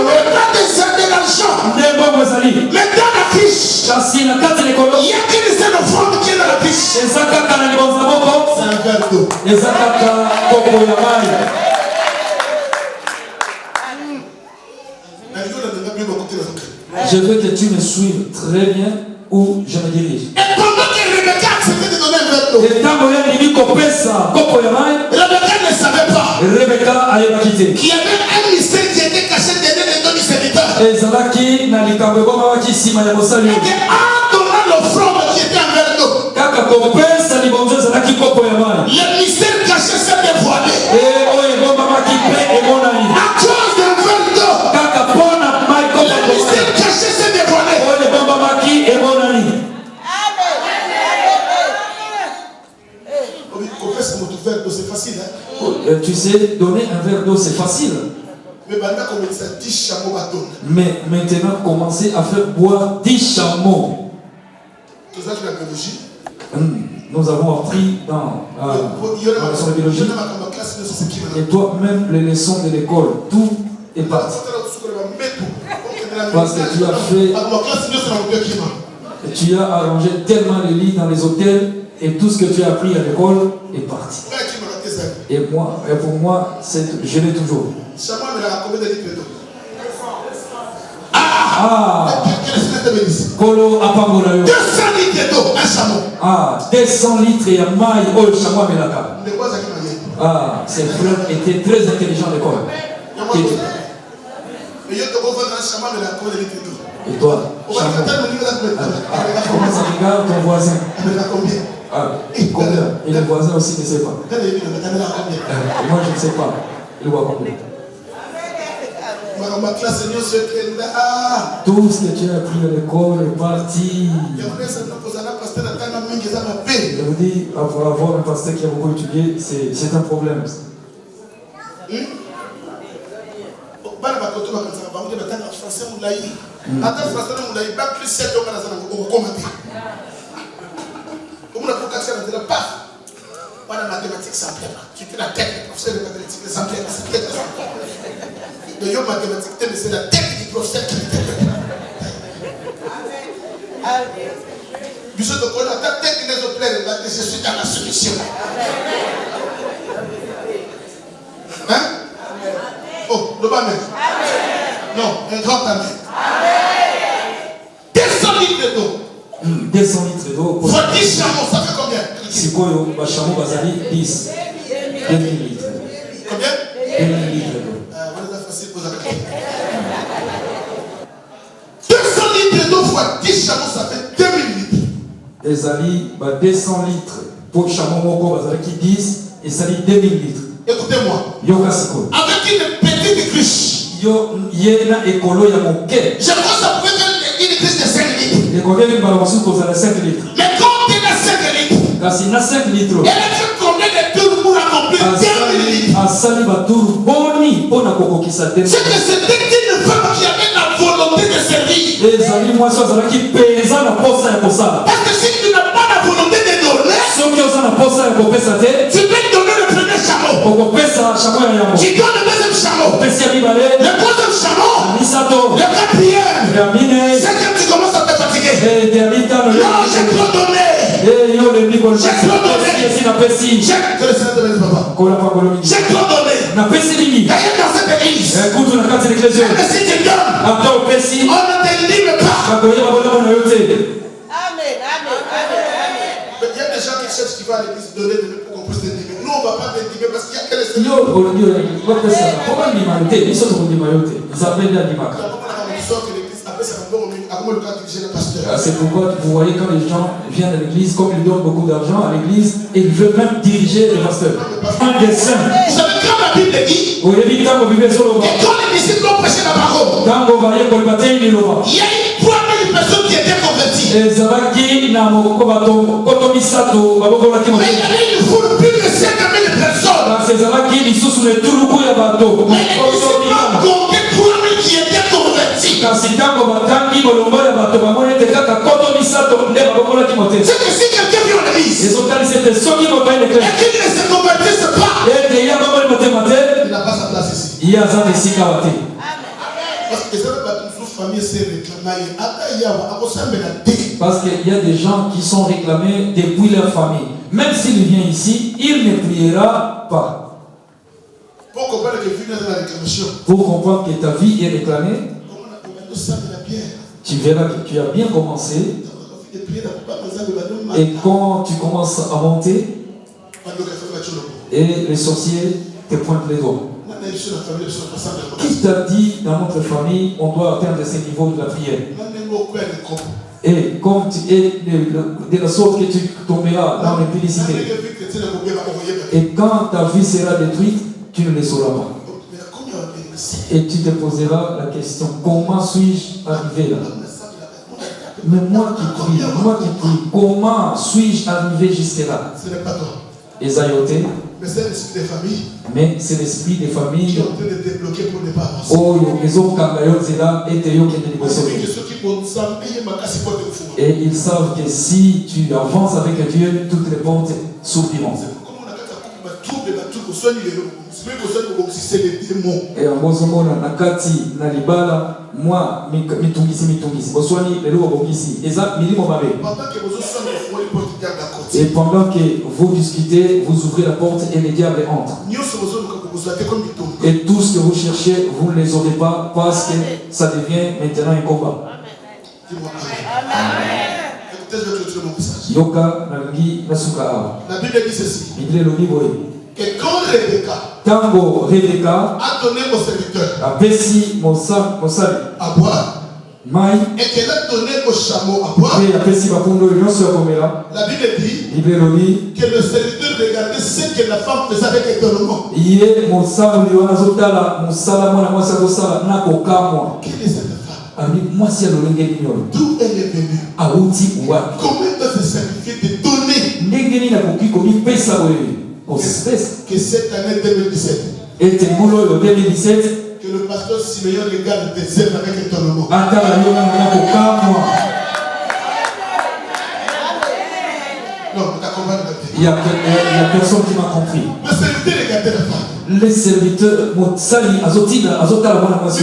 met pas de l'argent. ndembo ezali. Mais dans la cruche, Kasi na kati na il ekolo. n'y a qu'une seule offrande qui est dans la cruche. Eza kaka na libonza moko. C'est un verre d'eau. Eza kaka kopo ya mai. Je veux que tu me suives très bien où je me dirige. Et pendant que Rebecca acceptait de donner un verre d'eau, Et tango ya nini kopesa kopo ya mai. Rebecca ne savait pas Rebecca ayebaki te. qu'il y avait un mystère qui était caché derrière les deux serviteurs. Ezalaki na likambo ekomamaki nsima ya mosali. Et en donnant l'offrande qui était un verre d'eau, Kaka kopesa libonzo ezalaki kopo ya mai. le mystère caché s'est dévoilé. E oyo ebomamaki mpe emonani. À cause d'un verre d'eau, Kaka mpona mai kopo ya le mai. mystère caché s'est dévoilé. Oyo ebomamaki emonani. Confesse mon verre d'eau, c'est facile. Tu sais, donner un verre d'eau c'est facile. Mais maintenant, comme ça, 10 chameaux bâtons. Mais maintenant, commencer à faire boire 10 chameaux. Tout ça, tu la biologie. Nous avons appris dans la leçon de biologie. Et toi, même les leçons de l'école, tout est parti. Parce que tu as fait. Tu as arrangé tellement les lits dans les hôtels et tout ce que tu as appris à l'école est parti. Et moi, et pour moi, je l'ai toujours. Ah! Kolo apambola yo. 200 litres d'eau, un chameau. Ah, 200 litres et maï au chameau melaka. Ah, ses frères étaient très intelligents à l'école. Et toi, chameau. Comment ça regarde ton voisin? Ah, combien? Et le voisin aussi ne sait pas. Moi je ne sais pas. Il voit combien? Tout ce que tu as appris à l'école est parti. Je vous dis, avoir un pasteur qui a beaucoup étudié, c'est un problème. Voilà mathématiques simplement. Tu fais la tête, le professeur de mathématiques, les simples, de yo mathématiques, c'est la tête du professeur qui était. Monsieur de Kola, ta tête qui n'est pas là, je suis dans la solution. Hein? Oh, le bas même. Non, un grand amen. 200 litres d'eau. 200 litres d'eau. Faut 10 chameaux, ça fait combien? C'est quoi, chameau bazali 10. 2000 litres. Combien? 2000 litres d'eau. Voilà, c'est facile pour la question. 200 litres d'eau fois 10 chameaux, ça fait 2000 litres. Ezali, 200 litres. Pour chameau moko bazali qui 10, et ça dit 2000 litres. Écoutez-moi. Yo kasiko. Avec une petite cruche. Yo yena ekolo ya moke. Je pense que ça pouvait faire une cruche de 5 litres. Et combien de balabasu kozala 5 litres? Mais quand il a 5 litres, Kasi na 5 litres. elle a fait combien de tours pour accomplir 2000 litres? Asali batour boni pona kokokisa 2000. C'est que c'était une femme qui avait la volonté Parce que si tu n'as pas la volonté de donner, tu peux donner le premier chameau. Tu donnes le deuxième chameau. Le troisième chameau. Le quatrième. C'est que tu commences à te fatiguer. Non, j'ai trop donné. J'ai trop donné. J'ai trop donné. D'ailleurs dans cette église, même si tu donnes, on ne te livre pas. Amen, amen, amen. Il y a des gens qui cherchent qui vont à l'église donner pour qu'on puisse te livrer. Nous on ne va pas te livrer parce qu'il y a que les c'est pourquoi vous voyez quand les gens viennent à l'église, comme ils donnent beaucoup d'argent à l'église, et ils veulent même diriger le pasteur. Un des saints. Vous savez quand la Bible dit et quand les disciples ont prêché la parole, il y a eu 3000 personnes qui étaient converties. Mais il y avait une foule plus de 5000 personnes. Mais les disciples ont compté 3000 qui étaient convertis. C'est que si quelqu'un vient en église et qu'il ne se convertisse pas, il n'a pas sa place ici. Parce qu'il y a des gens qui sont réclamés depuis leur famille. Même s'il vient ici, il ne priera pas. Pour comprendre que ta vie est réclamée, tu verras que tu as bien commencé. Et quand tu commences à monter, et les sorciers te pointent les doigts. Qui t'a dit dans notre famille, on doit atteindre ces niveaux de la prière? Et comme tu es de la sorte que tu tomberas dans l'impudicité. Et quand ta vie sera détruite, tu ne le sauras pas. Et tu te poseras la question, comment suis-je arrivé là? Mais moi qui prie, comment suis-je arrivé jusque-là? Ce n'est pas toi. Esayote. Mais c'est l'esprit des familles. Mais c'est l'esprit des familles. Qui est en train de débloquer pour ne pas avancer. Et ils savent que si tu avances avec Dieu, toutes les portes s'ouvriront. Et en Bozomona, Nakati, Nalibala, moi, mitungisi. Boswani, le loup bongisi. Et pendant que vous discutez, vous ouvrez la porte et les diables entrent. Et tout ce que vous cherchez, vous ne les aurez pas parce que ça devient maintenant un combat. Yoka, Nalgi, Nasuka. La Bible dit ceci. Et quand Rebecca a donné mon serviteur à boire, et qu'elle a donné au chameau à boire, la Bible dit que le serviteur regardait ce que la femme faisait avec étonnement. Quelle est cette femme? D'où elle est venue? Combien doit se sacrifier de donner? Que cette année 2017, que le pasteur Simeon regarde tes œuvres avec étonnement. Non, il y a personne qui m'a compris. Le serviteur regardait la femme. Les serviteurs, c'est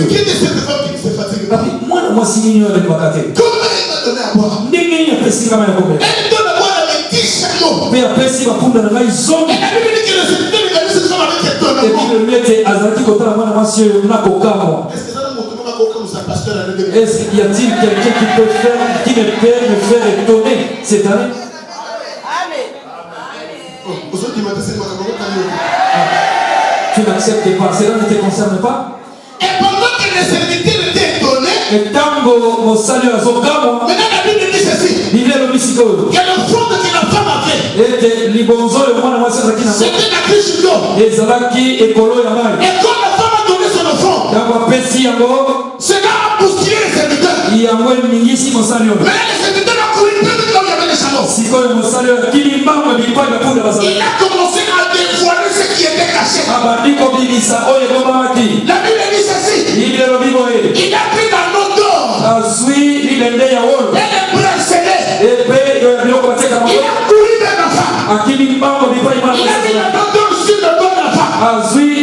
qui de cette femme qui se fatigue? Moi, si comment elle m'a donné à boire? Elle donne à boire avec 10 chameaux. Et la Bible dit que le serviteur regardait cette femme avec étonnement. Est-ce qu'il y a-t-il quelqu'un qui me peut me faire étonner cette année? Tu n'acceptes pas, cela ne te concerne pas? Et pendant que les serviteurs étaient étonnés, maintenant la Bible dit ceci, que l'offrande que la femme avait, c'était la cruche d'eau. Et quand la femme a donné son offrande, cela a bousculé les serviteurs. Mais les serviteurs ont couru près de là où il y avait les chameaux. Il a commencé à dévoiler ce qui était caché. La Bible dit ceci, il a pris dans l'eau d'or.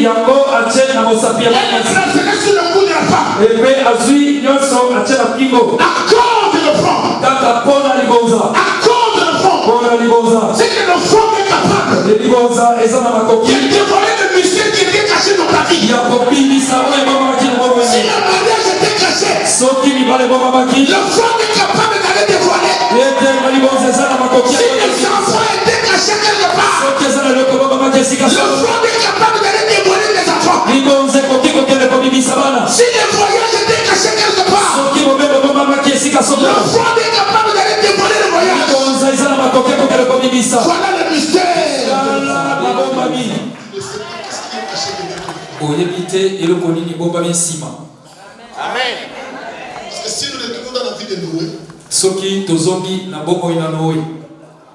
yango atie na mosapi ya Elle est transférée sur le cou de la femme. epe azwi nyonso atie na kingo À cause de l'offrande. kaka mpona libonza À cause de l'offrande. mpona libonza C'est que l'offrande est capable libonza eza na makoki de dévoiler le mystère qui était caché dans ta vie. ya kobimisa oyo ebomamaki na bomoi Si le mariage était caché, soki mibale ebomamaki l'offrande est capable d'aller dévoiler. ete libonza eza na makoki Si les enfants étaient cachés quelque part, soki eza na eloko ebomamaki esika l'offrande est capable d'aller dévoiler les enfants. libonza ekoki kokende kobimisa bana Si les voyages étaient cachés quelque part, soki mobembo ebomamaki esika soko l'offrande est capable d'aller dévoiler le voyage. libonza eza na makoki kokende kobimisa Voilà le mystère. tala babombami oyebi te eloko nini bombami nsima Amen. Parce que si nous retournons dans la vie de Noé, soki tozongi na bomoi na noe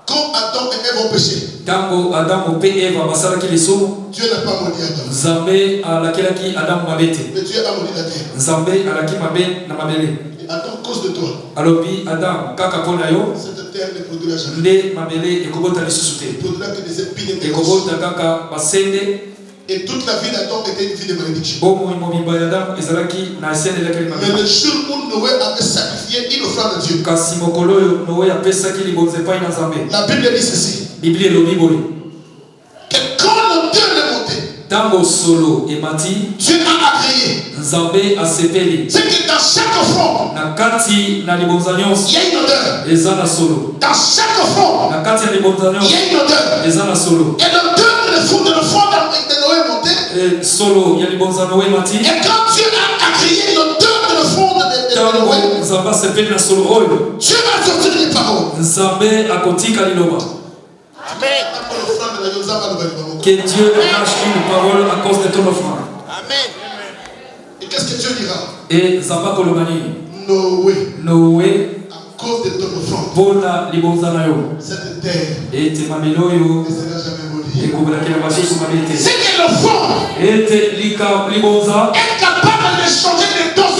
quand Adam et Ève ont péché, ntango adamu mpe eva basalaki lisumu Dieu n'a pas maudit Adam, nzambe alakelaki adamu mabe te mais Dieu a maudit la terre. nzambe alaki mabe na mabele Et Adam, à cause de toi, alobi adamu kaka mpo na yo cette terre ne produira jamais. nde mabele ekobota lisusu te Il ne produira que des épines et des ekobota kaka basende Et toute la vie d'Adam était une vie de malédiction. bomoi mobimba ya adamu ezalaki na esendelaki Mais mabe le jour où Noé avait sacrifié une offrande à Dieu, kasi mokolo oyo noe apesaki libonza epai na nzambe la Bible dit ceci, biblia elobi boye que quand l'auteur est monté, ntango solo emati Dieu a agréé. nzambe asepeli C'est que dans chaque offrande, na kati na libonza il nyonso y a une odeur. eza na solo Dans chaque offrande, na kati ya libonza il y nyonso a une odeur. eza na solo Et l'odeur de l'offrande de Noé est montée. solo ya libonza noe emati Et quand Dieu a agréé l'odeur de l'offrande de ntango Noé, nzambe asepeli na solo oyo Dieu va sortir des paroles. nzambe akotika liloba Amen. Après l'offrande de Noé, Nzambe va nous que Dieu lâche une parole à cause de ton offrande. Amen. Et qu'est-ce que Dieu dira? Et nzambe akoloba nini Noé, noe à cause de ton offrande, mpona libonza na yo cette terre ete mabele oyo ne sera jamais maudite. ekobelakela basusu mabe te C'est que l'offrande ete libonza est capable de changer les dons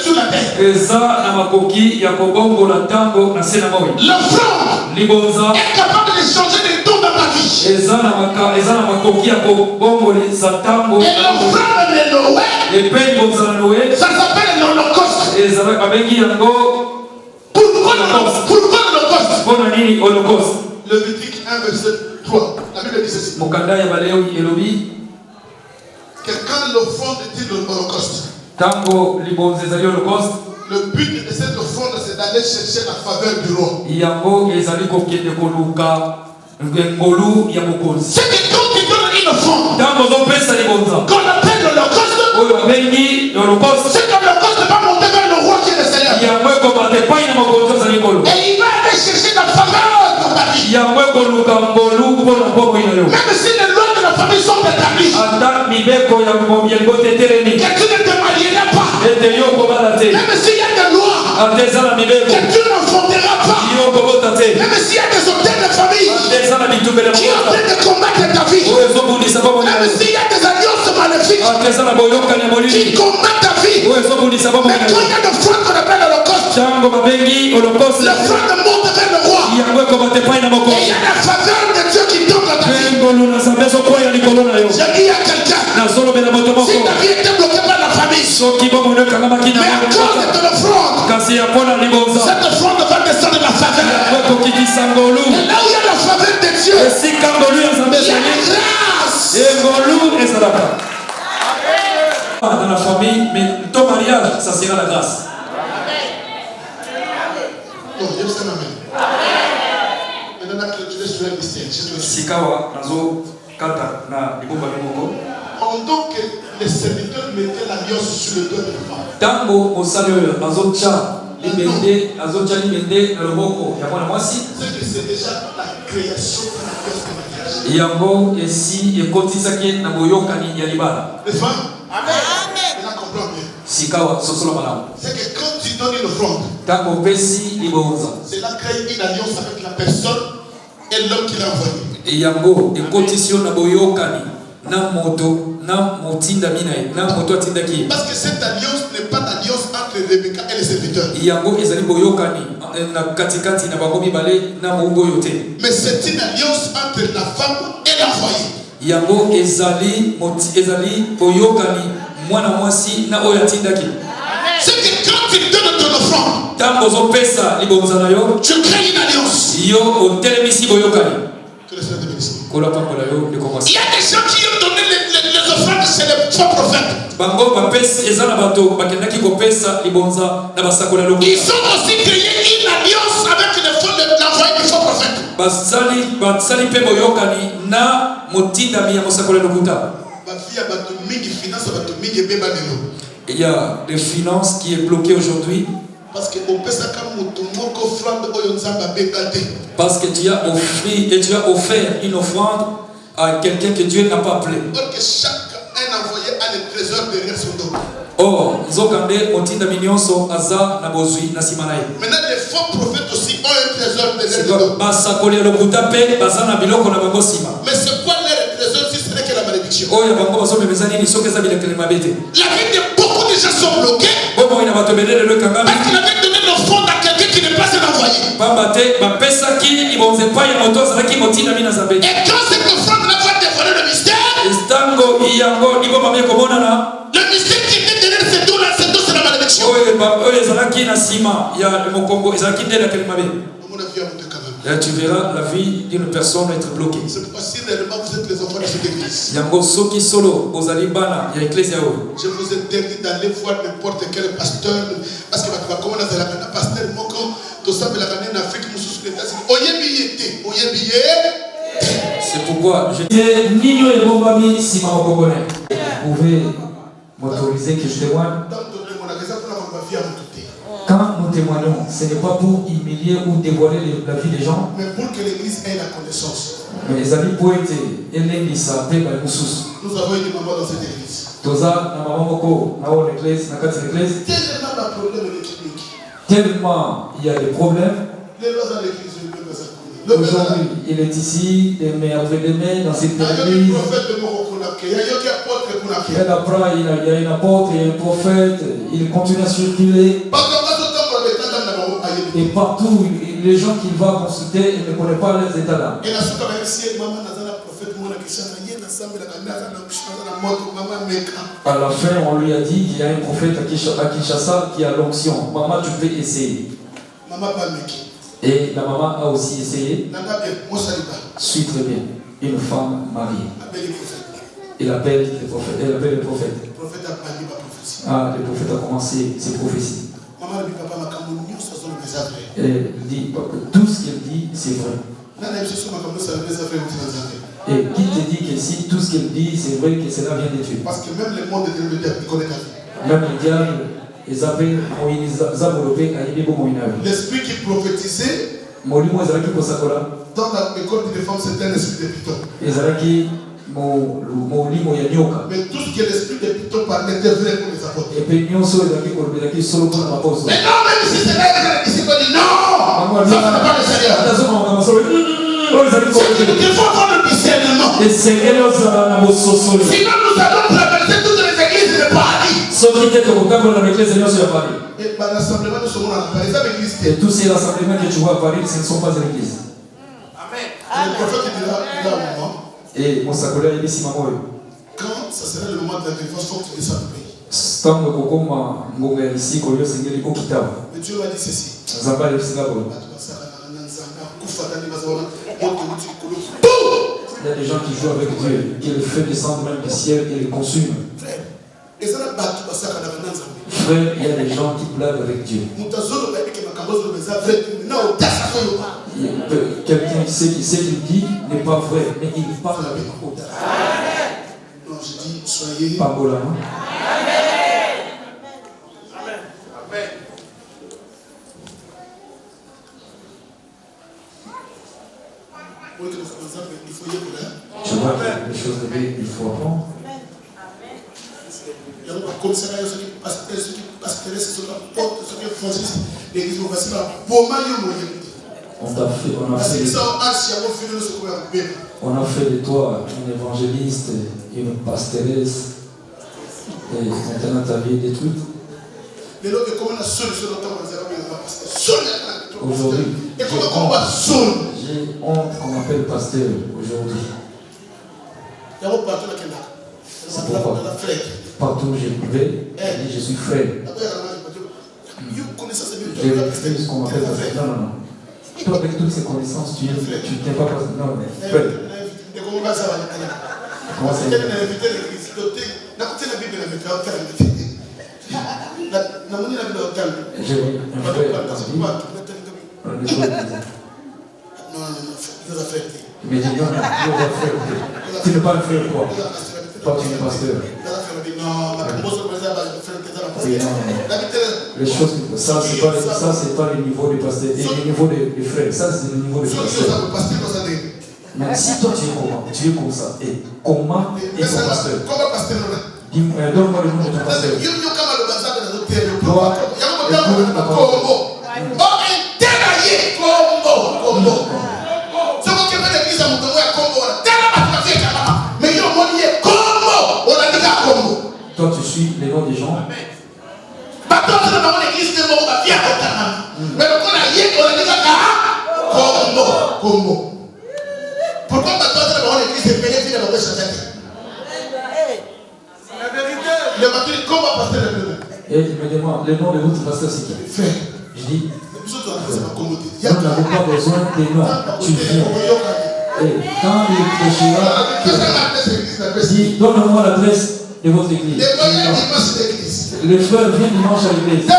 sur la terre. eza na makoki ya kobongola ntango na se na moi L'offrande libonza est capable de changer les dons dans ta vie. eza na makoki ya kobongolisa ntango Et l'offrande de Noé, epe libonza na noe ça s'appelle l'holocauste. ezalaki babengi yango Pourquoi l'holocauste? mpona nini holocauste Lévitique 1, verset 3. La Bible dit ceci. mokanda ya balewi elobi Que quand l'offrande est l'holocauste, ntango libonza ezali holocauste le but de cette offrande, c'est d'aller chercher la faveur du roi. yango ezali kokende koluka ngolu ya mokonzi C'est que quand tu donnes une offrande, ntango ozopesa libonza qu'on appelle l'holocauste, oyo babengi holocauste c'est que l'holocauste va monter vers le roi qui est le Seigneur. yango ekomata epai na mokonzi azali ngolu Et il va aller chercher la faveur pour ta vie. yango ekoluka ngolu mpona bomoi na yo Même si les lois de la famille sont établies, ata mibeko ya libota etelemi que tu ne te marieras pas. ete yo okobala te Même s'il y a des lois, ata eza na mibeko que tu n'enfanteras pas. yo okobota te Même s'il y a des hôtels de famille ata eza na bitumbelo qui sont en train de combattre ta vie. oyo ezobundisa bomoi na Même yo s'il y a des alliances maléfiques ata eza na boyokani ya qui molili combattent ta vie. oyo ezobundisa bomoi Mais na quand yo il y a des fraudes qu'on appelle l'holocauste, ntango babengi holocauste l'offrande monte vers le roi. yango ekomata epai na Et il mokonzi y a la faveur de Dieu qui tombe dans ta vie. mpe ngolu na nzambe ezokwea likolo na yo Je dis à quelqu'un, nazolobela moto moko si ta vie était bloquée par la famille, soki bomoi no ekangamaki na mais à cause de ton offrande, kasi ya mpona libonza cette offrande va descendre de la faveur. yango ekokitisa ngolu Et là où il y a la faveur de Dieu, esika ngolu ya nzambe il y a ezali la grâce. engolu ezalaka dans la famille mais ton mariage ça sera la grâce Oh, Dieu c'est ma main. Maintenant, tu laisses sur un mystère. Je te suis. sikawa nazokata na libomba moko Pendant que les serviteurs mettaient l'alliance sur le doigt de la femme, ntango mosali oyo azotya libende na loboko ya mwana mwasi c'est que c'est déjà la création de l'alliance de mariage. yango esi ekotisaki na boyokani ya libala Les femmes, Amen. Et là, comprends bien. sikawa sosolo malamu C'est que quand tu donnes une offrande, ntango opesi libonza cela crée une alliance avec la personne et l'homme qui l'a envoyé. yango ekotisi yo na boyokani na moto na motindami na ye na moto atindaki ye Parce que cette alliance n'est pas l'alliance entre Rebecca et les serviteurs. yango ezali boyokani na katikati na bango mibale na moungo oyo te Mais c'est une alliance entre la femme et l'envoyé. yango ezali boyokani mwana mwasi na oyo atindaki. C'est que quand tu donnes ton offrande, tango zopesa libonza na yo, tu crées une alliance. Yo otelemisi boyokani. Que le Seigneur te bénisse. Il y a des gens qui ont donné les offrandes, c'est les faux prophètes. Ils ont aussi créé une alliance avec les faux de l'envoyé du faux prophète. Il y a des finances qui est bloquées aujourd'hui. Parce que tu as offert une offrande à quelqu'un que Dieu n'a pas appelé. Chacun envoyé a le trésor derrière son dos. Oh, maintenant les faux prophètes aussi ont un trésor derrière son dos. Mais c'est quoi leur trésor si ce n'est que la malédiction? La vie de beaucoup de gens sont bloqués parce qu'il avait donné l'offrande à quelqu'un qui n'est pas un envoyé. Et quand cette offrande-là va dévoiler le mystère, le mystère qui était derrière ce dos-là, c'est la malédiction. Là, tu verras la vie d'une personne être bloquée. C'est pourquoi si réellement vous êtes les enfants de cette église, je vous interdis d'aller voir n'importe quel pasteur. Parce que comment on a un pasteur en Afrique, c'est pourquoi je dis vous pouvez m'autoriser que je témoigne. Quand nous témoignons, ce n'est pas pour humilier ou dévoiler la vie des gens, mais pour que l'église ait la connaissance. Mais les amis pour être nous avons une maman dans cette église. Tellement il y a des problèmes. Aujourd'hui, il est ici, demain, après-demain, dans cette église. Et après, il y a une apôtre, il y a un prophète, il continue à circuler. Et partout, les gens qu'il va consulter, ils ne connaissent pas les états d'âme. À la fin, on lui a dit qu'il y a un prophète à Kinshasa qui a l'onction. Maman, tu peux essayer. Et la maman a aussi essayé. Suis très bien. Une femme mariée. Il appelle le prophète. Elle appelle le prophète. Ah, le prophète a commencé ses prophéties. Elle dit tout ce qu'elle dit, c'est vrai. Et qui te dit que si tout ce qu'elle dit, c'est vrai que cela vient de Dieu? Parce que même le monde de Dieu connaît ta vie. Même le diable, l'esprit qui prophétisait dans l'école des femmes, c'était un esprit de Python. Mais tout ce que l'esprit de Python parlait était vrai pour les apôtres. Mais non, même si c'est là que les disciples disent non, ça ne va pas le Seigneur. Il faut avoir le discernement. Sinon nous allons traverser toutes les églises de Paris. Et tous ces rassemblements que tu vois à Paris, ce ne sont pas des églises. Amen. Le prophète dit là au moment. Et mon sacola il dit quand ça sera le moment de la délivrance, il faut que tu descendes du pays. Mais Dieu m'a dit ceci. Il y a des gens qui jouent avec Dieu, qui le fait descendre même du ciel et le consument. Frère, il y a des gens qui blaguent avec Dieu. Quelqu'un qui sait qu'il dit n'est pas vrai, mais il parle avec autre. Non, je dis, soyez. Amen. Tu vois les choses de Dieu, il faut apprendre. On a fait de toi une évangéliste, une pastoresse, et maintenant ta vie est détruite. Aujourd'hui, j'ai honte qu'on m'appelle pasteur aujourd'hui. C'est pourquoi partout où j'ai trouvé, je suis frère. J'ai plus ce qu'on appelle pasteur. Non, non, non. Toi, avec toutes ces connaissances, tu n'es pas pasteur. Non, mais frère. Comment c'est? J'ai vu un frère dans vie. Mais dis non, tu n'es pas un frère, toi. Toi, tu es pasteur. Oui, non. Les choses, ça, c'est pas le niveau des pasteurs, le niveau des frères. Ça, c'est le niveau des pasteurs. Mais si toi, tu es comme ça, et comment est ton pasteur? Donne-moi le nom de ton pasteur. Toi, écoute la parole. Toi, tu suis les noms des gens. Pourquoi l'église est payée puis la changer? Le matin, comment passer le nom? Et il me demande le nom de votre pasteur, c'est qui? Je dis, nous n'avons pas besoin des noms. Tu viens. Et quand il prêchera, dit, donne-moi l'adresse de votre église. Les frères viennent dimanche à l'église.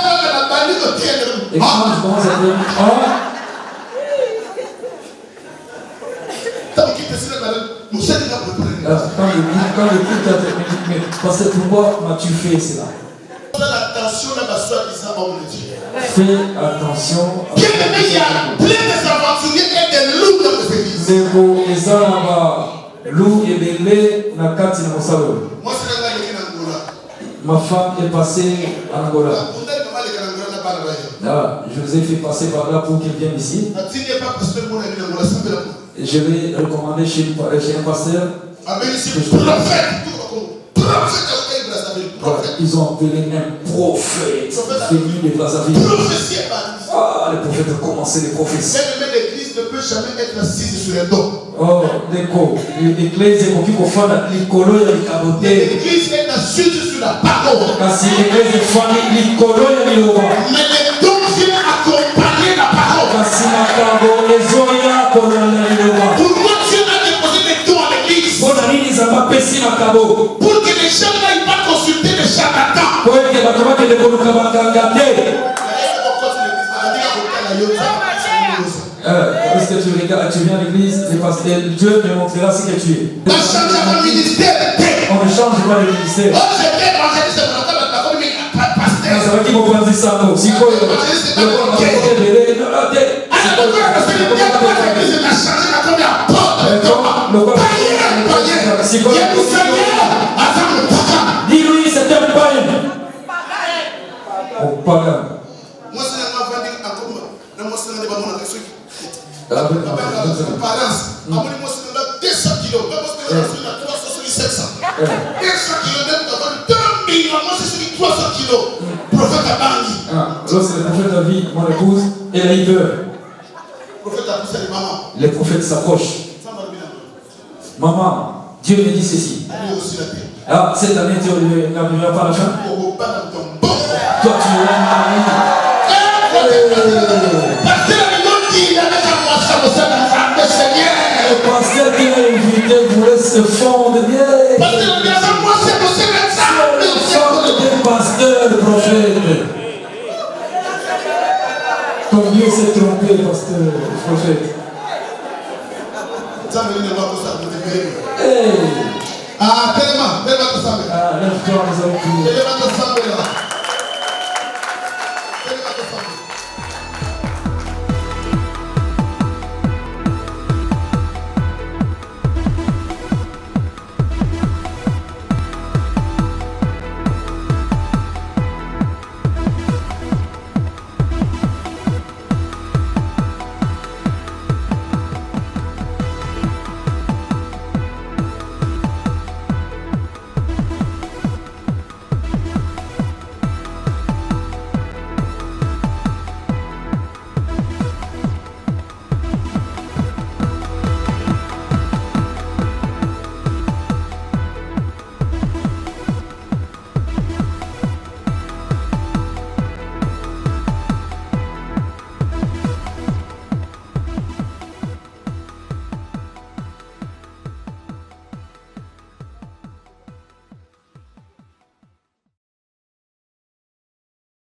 Et quand je commence à dire, quand le culte a terminé, mais parce que pourquoi m'as-tu fait cela? Fais attention. Bien aimé, il y a plein de aventuriers et de loups dans les églises. Moi, c'est ma femme est passée en Angola. Je vous ai fait passer par là pour qu'il vienne ici. Et je vais recommander chez un pasteur. Ils ont appelé un prophète venu de Brazzaville. Le prophète a commencé les prophéties. L'église ne peut jamais être assise sur un dos. L'église est assise sur la parole. Mais les dons viennent accompagner la parole. Pourquoi Dieu a déposé les dons à l'église? Pour que les gens n'aillent pas consulter les charlatans. Lorsque tu viens à l'église, Dieu te montrera ce que tu es. On ne change pas le ministère. Ça va qui me dire ça, non? Si quoi, dis-lui, c'est un païen. Au païen. Lorsque le prophète a vu mon épouse, elle a eu peur. Les prophètes s'approchent. Maman, Dieu me dit ceci. Cette année, Dieu n'arrivera pas à la fin. Toi, tu es un mari. Le pasteur qui l'a invité voulait se fondre bien. Le pasteur, le prophète. Ton Dieu s'est trompé, pasteur, le prophète. Lève-toi, nous allons prier.